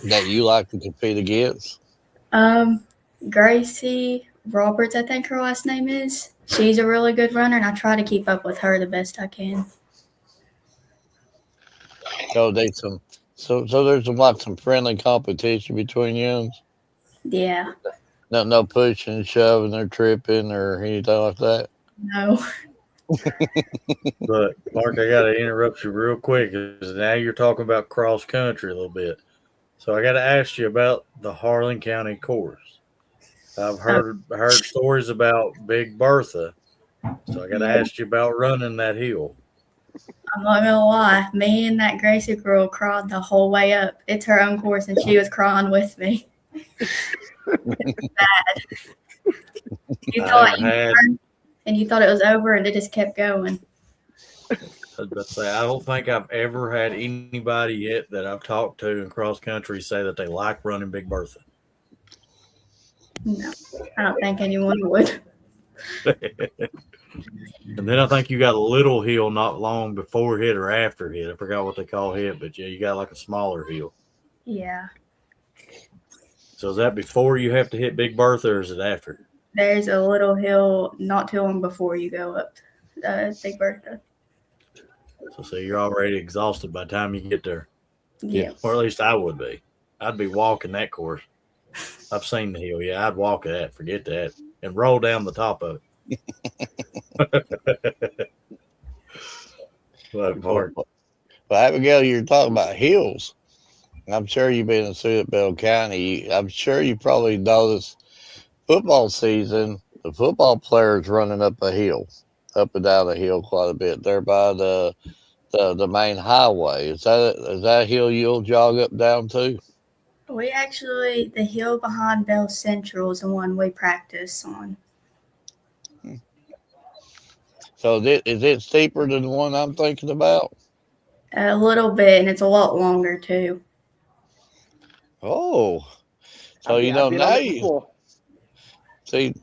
that you like to compete against? Um, Gracie Roberts, I think her last name is. She's a really good runner, and I try to keep up with her the best I can. So there's some friendly competition between you. Yeah. No pushing and shoving or tripping or anything like that. No. But Mark, I got to interrupt you real quick because now you're talking about cross country a little bit. So I got to ask you about the Harlan County course. I've heard stories about Big Bertha, so I got to Yeah. ask you about running that hill. I'm not gonna lie. Me and that Gracie girl cried the whole way up. It's her own course, and she was crying with me. Bad. You thought I've you had, turned, and you thought it was over, and it just kept going. I was about to say, I don't think I've ever had anybody yet that I've talked to in cross country say that they like running Big Bertha. No, I don't think anyone would. And then I think you got a little hill not long before hit or after hit. I forgot what they call hit, but yeah, you got like a smaller hill. Yeah. So is that before you have to hit Big Bertha, or is it after? There's a little hill not too long before you go up Big Bertha. So you're already exhausted by the time you get there. Yeah. Or at least I would be. I'd be walking that course. I've seen the hill. Yeah, I'd walk that. Forget that. And roll down the top of it. That part. Well, Abigail, you're talking about hills. I'm sure you've been in Suitville County. I'm sure you probably noticed football season, the football players running up a hill, up and down the hill quite a bit. There by the main highway. Is that a hill you'll jog up down to? The hill behind Bell Central is the one we practice on. So is it steeper than the one I'm thinking about? A little bit, and it's a lot longer too. Oh, so I've been now on it you before. see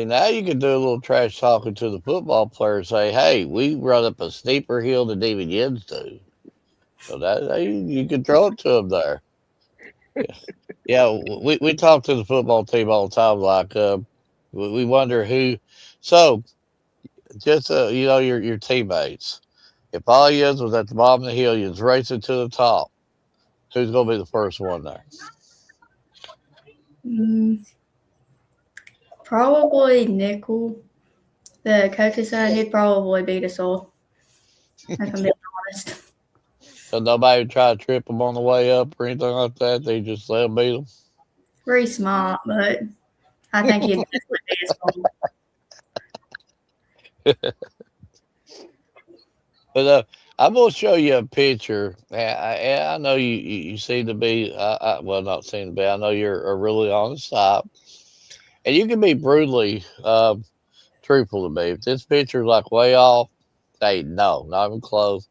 now you can do a little trash talking to the football players. Say, hey, we run up a steeper hill than even Yens do. So you can throw it to them there. Yeah, we talk to the football team all the time. Like we wonder who. So just your teammates. If all Yens was at the bottom of the hill, you're racing to the top. Who's gonna be the first one there? Probably Nickel. The coach's son, he'd probably beat us all, if I'm being honest. So nobody would try to trip them on the way up or anything like that. They just let them beat them. Very smart, but I think he'd definitely beat us all. But I'm gonna show you a picture. I know you seem to be well, not seem to be. I know you're a really honest type, and you can be brutally truthful to me. If this picture's like way off, say no, not even close,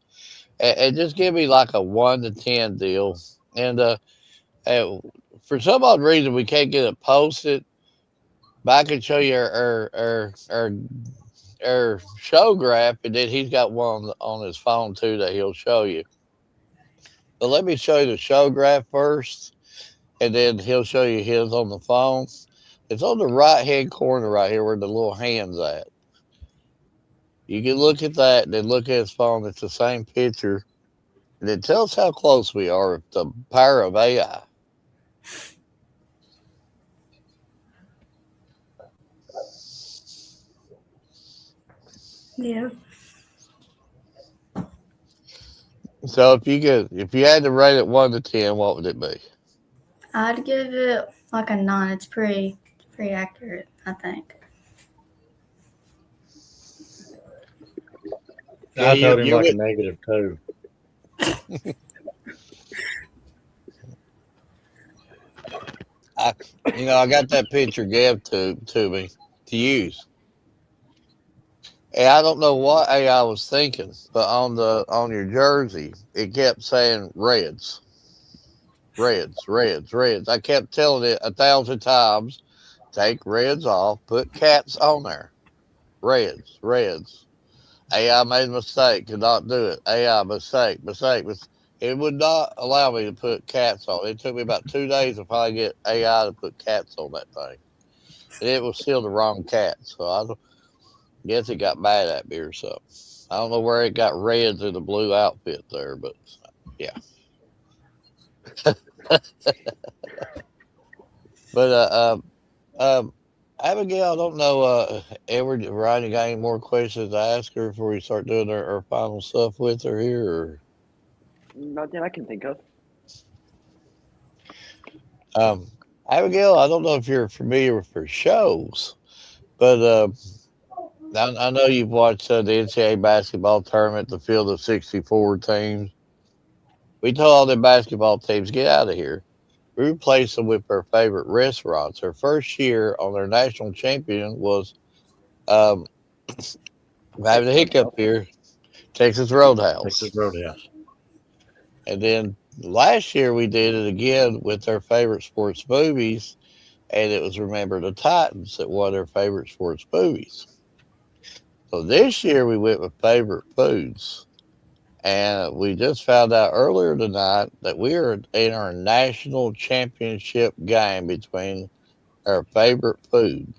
and just give me like a 1 to 10 deal. And for some odd reason, we can't get it posted. But I can show you our show graph, and then he's got one on his phone too that he'll show you. But let me show you the show graph first, and then he'll show you his on the phone. It's on the right hand corner right here where the little hand's at. You can look at that and then look at his phone. It's the same picture. And then tell us how close we are with the power of AI. Yeah. So if you had to rate it 1 to 10, what would it be? I'd give it like a 9. It's pretty accurate, I think. I told him like a -2. I got that picture gave to me to use. And I don't know what AI was thinking, but on your jersey, it kept saying Reds. Reds, Reds, Reds. I kept telling it 1,000 times, take Reds off, put cats on there. Reds, Reds. AI made a mistake, could not do it. AI, mistake. It would not allow me to put cats on. It took me about 2 days to finally get AI to put cats on that thing. And it was still the wrong cat. So I guess it got mad at me or something. I don't know where it got Reds in the blue outfit there, but yeah. But Abigail, I don't know. Edward, Ryan, you got any more questions to ask her before we start doing our final stuff with her here? Or? Not that I can think of. Abigail, I don't know if you're familiar with her shows, but I know you've watched the NCAA basketball tournament, the field of 64 teams. We told all the basketball teams, get out of here. We replaced them with our favorite restaurants. Her first year on their national champion was I'm having a hiccup here. Texas Roadhouse. Texas Roadhouse. And then last year we did it again with their favorite sports movies, and it was Remember the Titans that won their favorite sports movies. So this year we went with favorite foods. And we just found out earlier tonight that we are in our national championship game between our favorite food.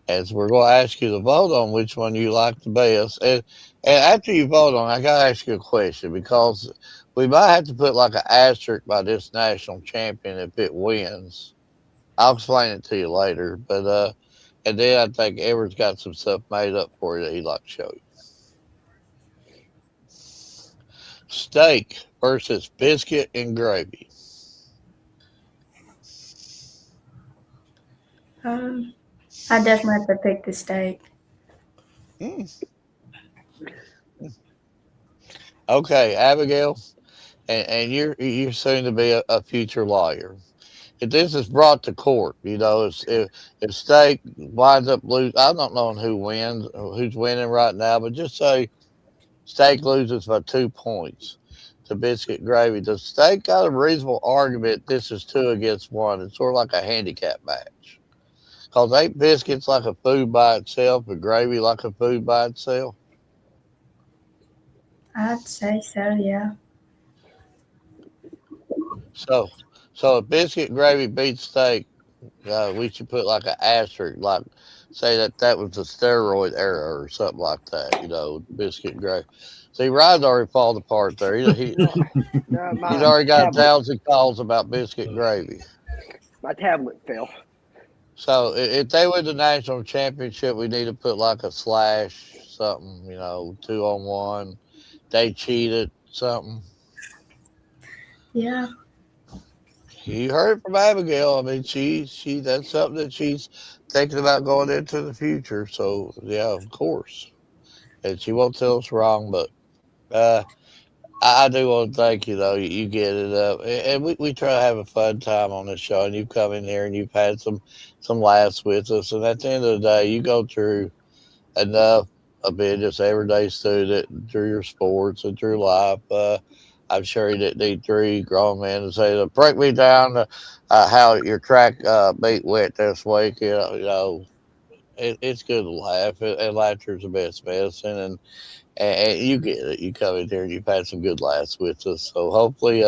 And so we're going to ask you to vote on which one you like the best. And after you vote on, I got to ask you a question because we might have to put like an asterisk by this national champion if it wins. I'll explain it to you later. But And then I think Edward's got some stuff made up for you that he'd like to show you. Steak versus biscuit and gravy. I definitely have to pick the steak. Mm. Okay, Abigail, and you're soon to be a future lawyer. If this is brought to court, if Steak winds up losing, I don't know who wins, or who's winning right now, but just say Steak loses by 2 points to Biscuit Gravy. Does Steak got a reasonable argument? This is two against one. It's sort of like a handicap match. Because ain't biscuits like a food by itself, and gravy like a food by itself? I'd say so, yeah. So, so if biscuit gravy beats steak, we should put like an asterisk, like say that was a steroid era or something like that. Biscuit gravy. See, Ryan's already fallen apart there. No, He's already got 1,000 calls about biscuit gravy. my tablet fell. So if they win the national championship, we need to put like a slash something. 2-on-1. They cheated something. Yeah. You heard it from Abigail. I mean, she that's something that she's thinking about going into the future. So yeah, of course, and she won't tell us wrong. But I do want to thank you though. You get it up, and we try to have a fun time on this show. And you've come in here and you've had some laughs with us. And at the end of the day, you go through enough of being just everyday student through your sports and through life. I'm sure you didn't need three grown men to say, break me down how your track meet went this week. It's good to laugh, and laughter's the best medicine. And you get it. You come in here and you've had some good laughs with us. So hopefully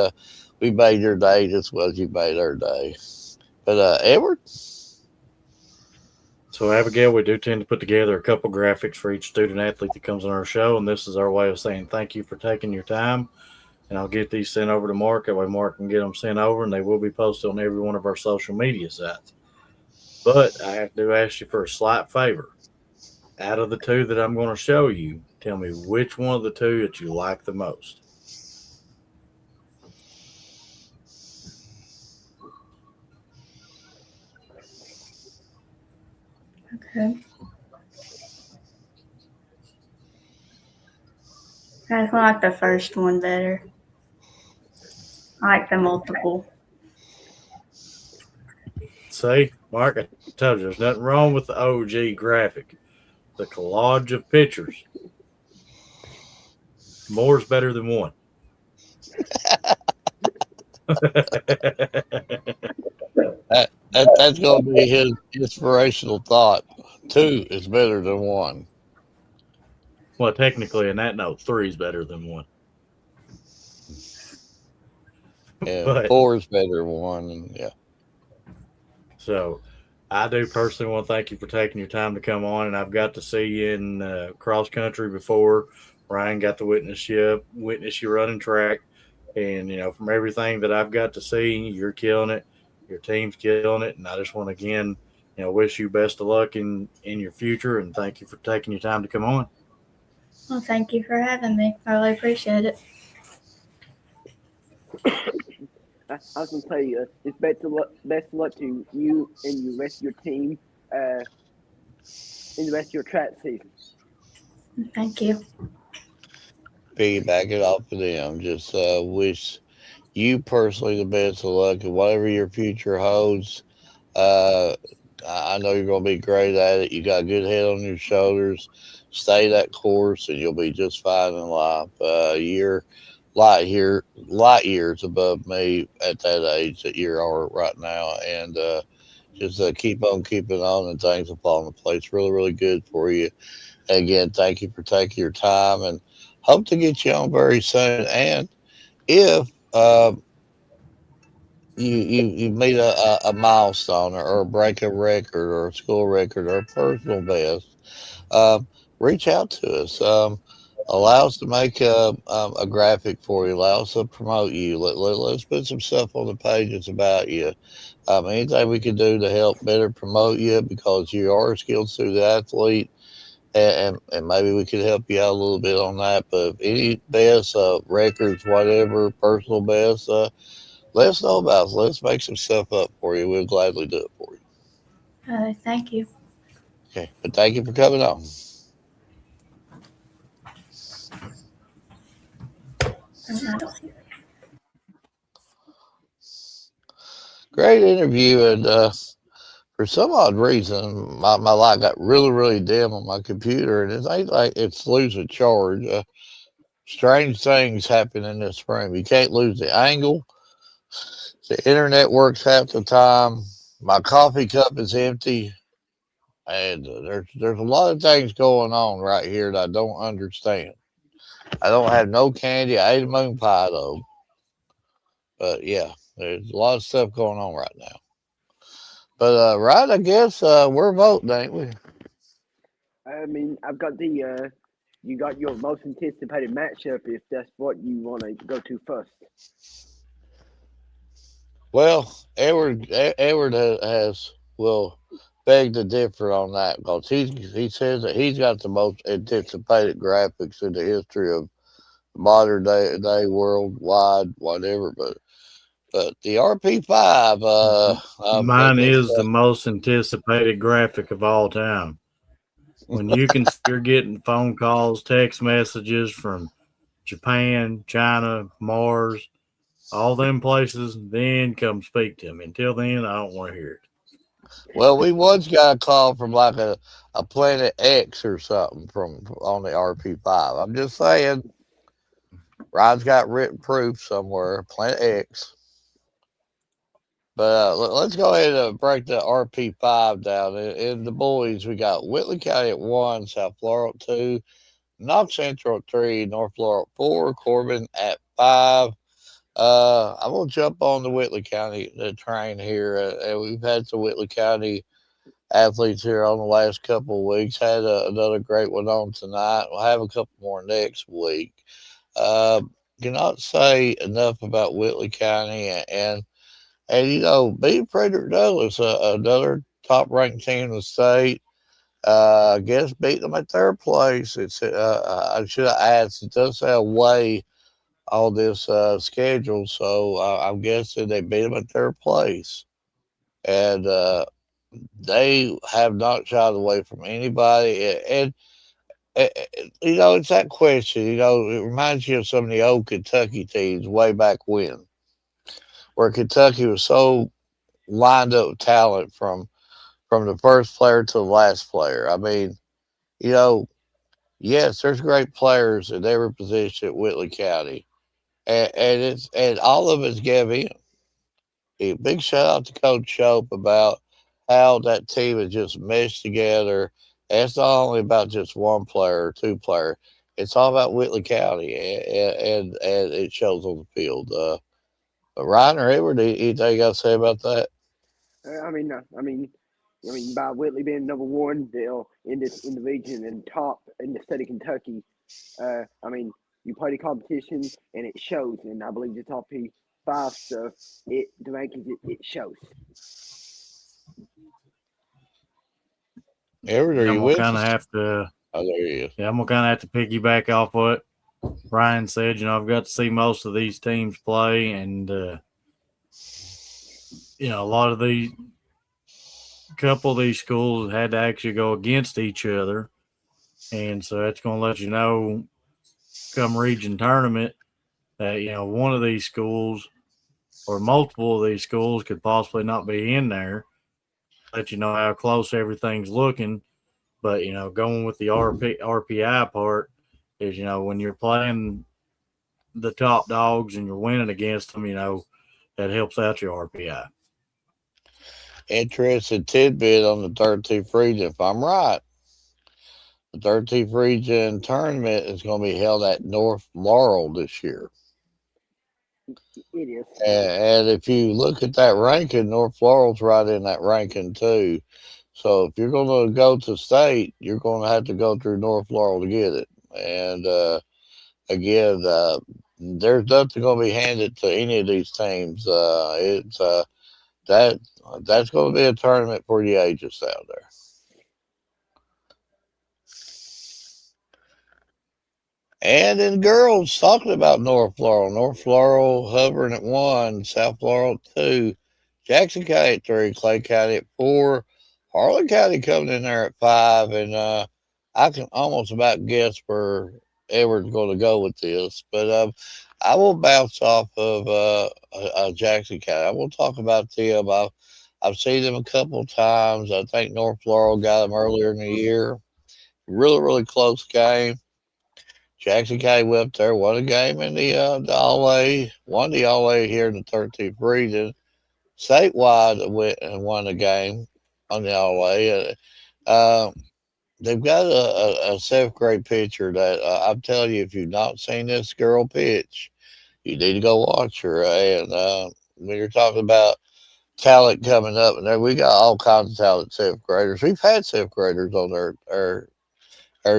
we made your day just as well as you made our day. But Edward? So, Abigail, we do tend to put together a couple graphics for each student athlete that comes on our show, and this is our way of saying thank you for taking your time. And I'll get these sent over to Mark. That way Mark can get them sent over, and they will be posted on every one of our social media sites. But I have to ask you for a slight favor. Out of the two that I'm going to show you, tell me which one of the two that you like the most. Okay. I like the first one better. I like the multiple. See, Mark, I told you there's nothing wrong with the OG graphic. The collage of pictures. More is better than one. That's going to be his inspirational thought. 2 is better than 1. Well, technically, in that note, 3 is better than 1. Yeah, But 4 is better than 1. And yeah. So I do personally want to thank you for taking your time to come on. And I've got to see you in cross country before. Ryan got to witness you running track. And, from everything that I've got to see, you're killing it. Your team's killing it. And I just want to, again, wish you best of luck in your future. And thank you for taking your time to come on. Well, thank you for having me. I really appreciate it. I was going to tell you, it's best of luck to you and the rest of your team in the rest of your track season. Thank you. Piggyback it off of them. Just wish you personally the best of luck in whatever your future holds. I know you're going to be great at it. You got a good head on your shoulders. Stay that course, and you'll be just fine in life. You're light years above me at that age that you are right now, and just keep on keeping on, and things will fall into place really, really good for you. Again, thank you for taking your time, and hope to get you on very soon. And if you meet a milestone or break a record or a school record or a personal best, reach out to us. Allow us to make a graphic for you. Allow us to promote you. Let's put some stuff on the pages about you. Anything we can do to help better promote you because you are a skilled student athlete, and maybe we could help you out a little bit on that. But any best records, whatever, personal best, let us know about it. Let's make some stuff up for you. We'll gladly do it for you. Thank you. Okay, but thank you for coming on. I don't see Great interview, and for some odd reason, my light got really dim on my computer, and it ain't like it's losing charge. Strange things happen in this room. You can't lose the angle. The internet works half the time. My coffee cup is empty, and there's a lot of things going on right here that I don't understand. I don't have no candy. I ate a moon pie though, but yeah, there's a lot of stuff going on right now. But right, I guess we're voting, ain't we? I mean, I've got you got your most anticipated matchup if that's what you want to go to first. Well, Edward has will beg to differ on that because he says that he's got the most anticipated graphics in the history of modern day worldwide, whatever. But the RP5, Mine is the most anticipated graphic of all time. When you're getting phone calls, text messages from Japan, China, Mars, all them places, then come speak to me. Until then, I don't want to hear it. Well, we once got a call from like a Planet X or something from on the RP5. I'm just saying, Ryan's got written proof somewhere, Planet X. But let's go ahead and break the RP5 down. In the boys, we got Whitley County at 1, South Florida at 2, Knox Central at 3, North Florida at 4, Corbin at 5. I'm going to jump on the Whitley County train here. And we've had some Whitley County athletes here on the last couple of weeks. Had another great one on tonight. We'll have a couple more next week. Cannot say enough about Whitley County and you know, beat Frederick Douglass, another top ranked team in the state. I guess beat them at third place. It's I should have asked. It does say away all this schedule, so I'm guessing they beat them at third place, and they have not shied away from anybody. And you know, it's that question. You know, it reminds you of some of the old Kentucky teams way back when, where Kentucky was so lined up with talent from the first player to the last player. I mean, you know, yes, there's great players in every position at Whitley County, and all of it's give in. A big shout out to Coach Shope about how that team is just meshed together. And it's not only about just one player or two player. It's all about Whitley County, and it shows on the field. Ryan or Edward, anything you got to say about that? I mean, by Whitley being number one, they'll in the region and top in the state of Kentucky. I mean, you play the competition and it shows, and I believe the top five stuff, the rankings, it shows. Edward, are you with us? Have to. Oh, there he is. Yeah, I'm gonna kind of have to piggyback off what Ryan said. You know, I've got to see most of these teams play, and you know, a lot of these, couple of these schools had to actually go against each other, and so that's going to let you know, come region tournament, that you know one of these schools or multiple of these schools could possibly not be in there. Let you know how close everything's looking. But, you know, going with the RPI part is, you know, when you're playing the top dogs and you're winning against them, you know, that helps out your RPI. Interesting tidbit on the 13th region. If I'm right, the 13th region tournament is going to be held at North Laurel this year. It is. And if you look at that ranking, North Laurel's right in that ranking too. So if you're going to go to state, you're going to have to go through North Laurel to get it. And again, there's nothing going to be handed to any of these teams. It's that's going to be a tournament for the ages out there. And in girls, talking about North Floral hovering at 1, South Floral at 2, Jackson County at 3, Clay County at 4, Harlan County coming in there at 5, and I can almost about guess where Edward's going to go with this. But I will bounce off of Jackson County. I will talk about them. I've seen them a couple of times. I think North Floral got them earlier in the year. Really, really close game. Jackson County went up there, won a game in the All A, won the All A here in the 13th region. Statewide went and won a game on the All A. They've got a 7th grade pitcher that I'm telling you, if you've not seen this girl pitch, you need to go watch her. And when you're talking about talent coming up, and there we got all kinds of talent 7th graders. We've had 7th graders on her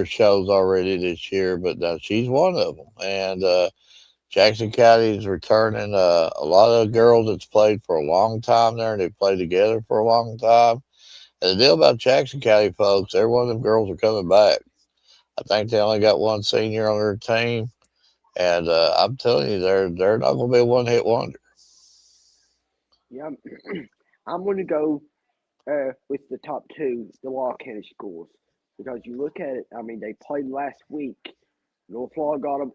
shows already this year, but she's one of them. And Jackson County is returning a lot of girls that's played for a long time there, and they've played together for a long time. And the deal about Jackson County, folks, every one of them girls are coming back. I think they only got one senior on their team, and I'm telling you, they're not going to be a one-hit wonder. Yeah, I'm going to go with the top 2, the Law County schools. Because you look at it, I mean, they played last week. North Florida got them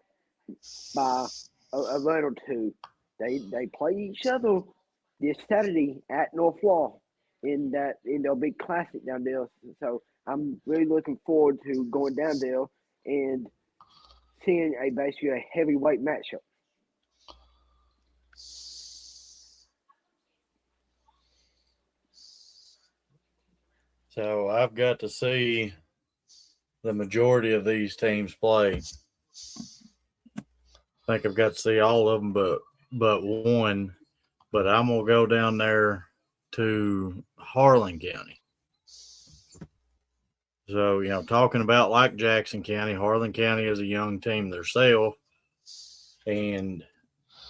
by a run or 2. They play each other this Saturday at North Florida in their big classic down there. So I'm really looking forward to going down there and seeing basically a heavyweight matchup. So I've got to see the majority of these teams play. I think I've got to see all of them but one. But I'm going to go down there to Harlan County. So, talking about like Jackson County, Harlan County is a young team themselves. And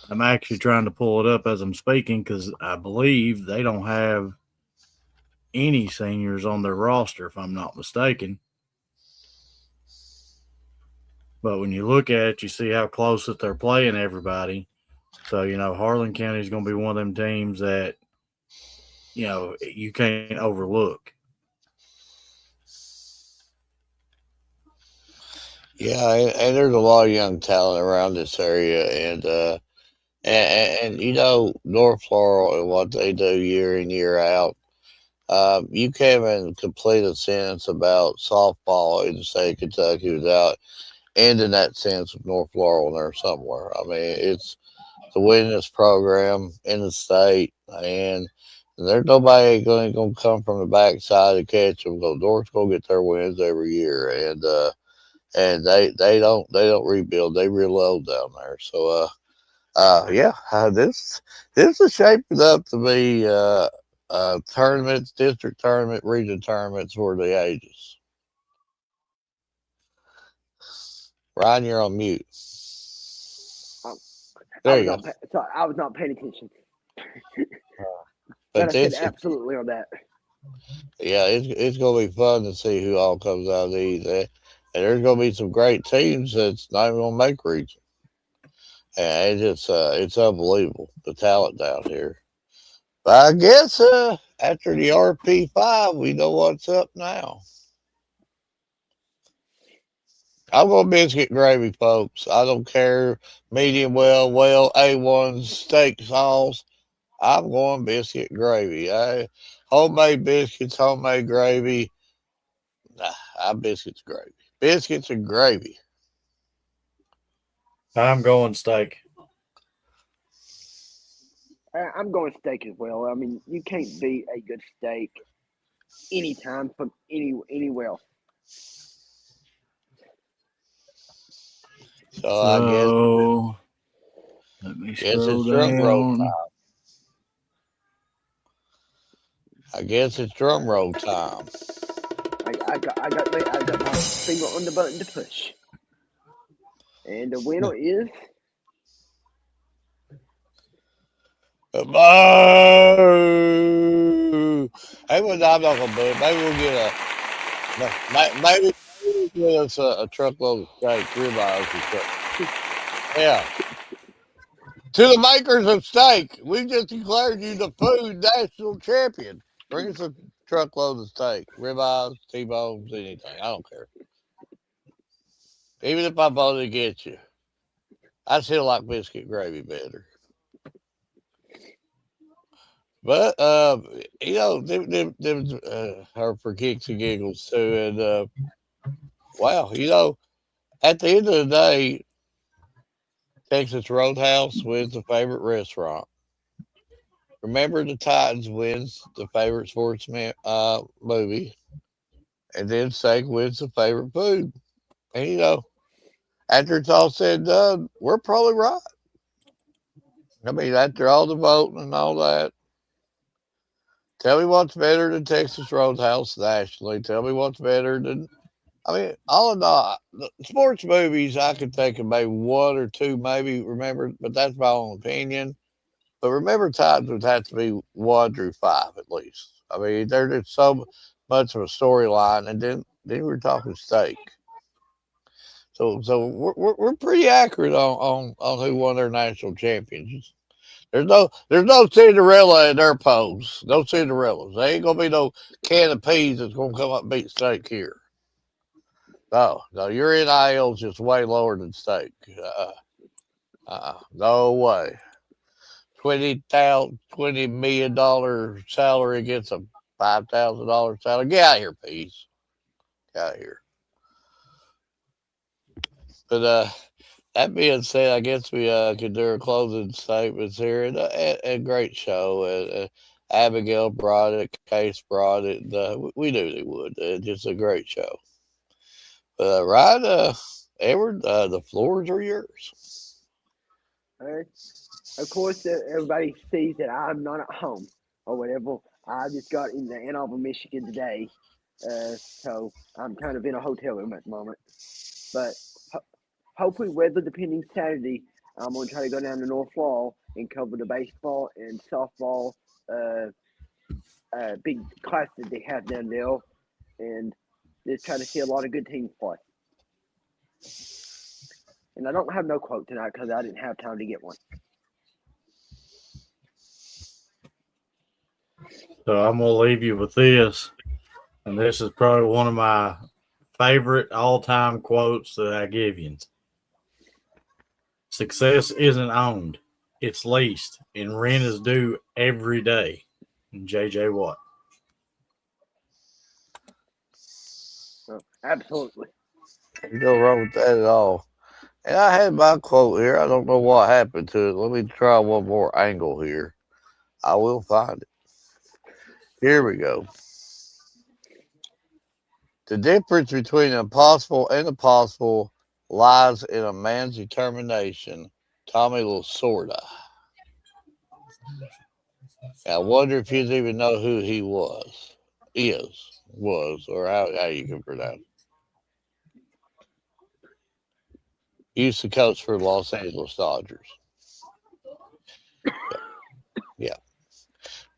I'm actually trying to pull it up as I'm speaking because I believe they don't have any seniors on their roster, if I'm not mistaken. But when you look at it, you see how close that they're playing everybody. So, Harlan County is going to be one of them teams that, you can't overlook. Yeah, and there's a lot of young talent around this area, and North Floral and what they do year in year out. You can't even complete a sentence about softball in the state of Kentucky without ending that sentence with North Laurel in there somewhere. I mean, it's the winningest program in the state, and there's nobody going to come from the backside to catch them. North's going to get their wins every year, and they don't rebuild, they reload down there. So this is shaping up to be tournaments, district tournament, region tournaments for the ages. Ryan, you're on mute. There you go. Sorry, I was not paying attention. But I said absolutely on that. Yeah, it's going to be fun to see who all comes out of these. And there's going to be some great teams that's not even going to make region. And it's unbelievable, the talent down here. But I guess after the RP5, we know what's up now. I'm going biscuit gravy, folks. I don't care, medium well, A1 steak sauce. I'm going biscuit gravy. Homemade biscuits, homemade gravy. Nah, I'm biscuits gravy. Biscuits and gravy. I'm going steak. I'm going steak as well. I mean, you can't beat a good steak anytime from anywhere. So I guess let me it's scroll drum roll down. time. I guess it's drum roll time. I got my finger on the button to push. And the winner is Boo! Hey, well, I'm not gonna boo. Maybe we'll get maybe we'll get us a truckload of steak ribeyes or something. Yeah. To the makers of steak, we just declared you the food national champion. Bring us a truckload of steak, ribeyes, T-bones, anything. I don't care. Even if I voted against you, I still like biscuit gravy better. But them are for kicks and giggles too. And wow, at the end of the day, Texas Roadhouse wins the favorite restaurant. Remember the Titans wins the favorite sportsman movie, and then steak wins the favorite food. And after it's all said and done, we're probably right. I mean, after all the voting and all that, tell me what's better than Texas Roadhouse nationally. Tell me what's better than. I mean, all in all, the sports movies, I could think of maybe one or two, maybe remember, but that's my own opinion. But remember, times would have to be 1 through 5 at least. I mean, there's just so much of a storyline, and then we're talking steak. So we're pretty accurate on who won their national champions. There's no Cinderella in their polls. No Cinderellas. There ain't gonna be no can of peas that's gonna come up and beat steak here. No, your NIL is just way lower than steak. No way. $20 million salary against a $5,000 salary. Get out of here, peas. Get out of here. But that being said, I guess we could do our closing statements here. And a great show. Abigail brought it. Case brought it. We knew they would. Just a great show. Right, Edward, the floors are yours. all right. Of course, everybody sees that I'm not at home or whatever. I just got into Ann Arbor, Michigan today, so I'm kind of in a hotel room at the moment. But hopefully, weather depending Saturday, I'm gonna try to go down to North Lawn and cover the baseball and softball big class that they have down there, and just try to see a lot of good teams play. And I don't have no quote tonight because I didn't have time to get one. So I'm going to leave you with this. And this is probably one of my favorite all-time quotes that I give you. Success isn't owned. It's leased. And rent is due every day. And J.J. Watt. Absolutely. Can't go wrong with that at all. And I had my quote here. I don't know what happened to it. Let me try one more angle here. I will find it. Here we go. The difference between impossible and the possible lies in a man's determination. Tommy Lasorda. I wonder if you even know who he was, or how you can pronounce it. He used to coach for the Los Angeles Dodgers. Yeah.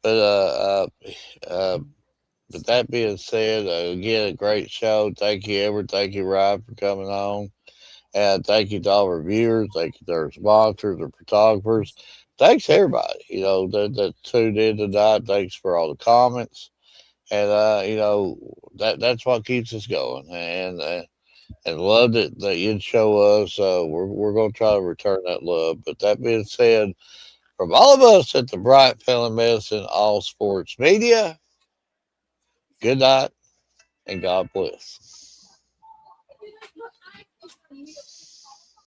But that being said, again, a great show. Thank you, Edward. Thank you, Ryan, for coming on. And thank you to all our viewers. Thank you to our sponsors, our photographers. Thanks to everybody, that tuned in tonight. Thanks for all the comments. And, that's what keeps us going. And love that you'd show us. We're going to try to return that love. But that being said, from all of us at the Bryant Family Medicine All Sports Media, good night and God bless.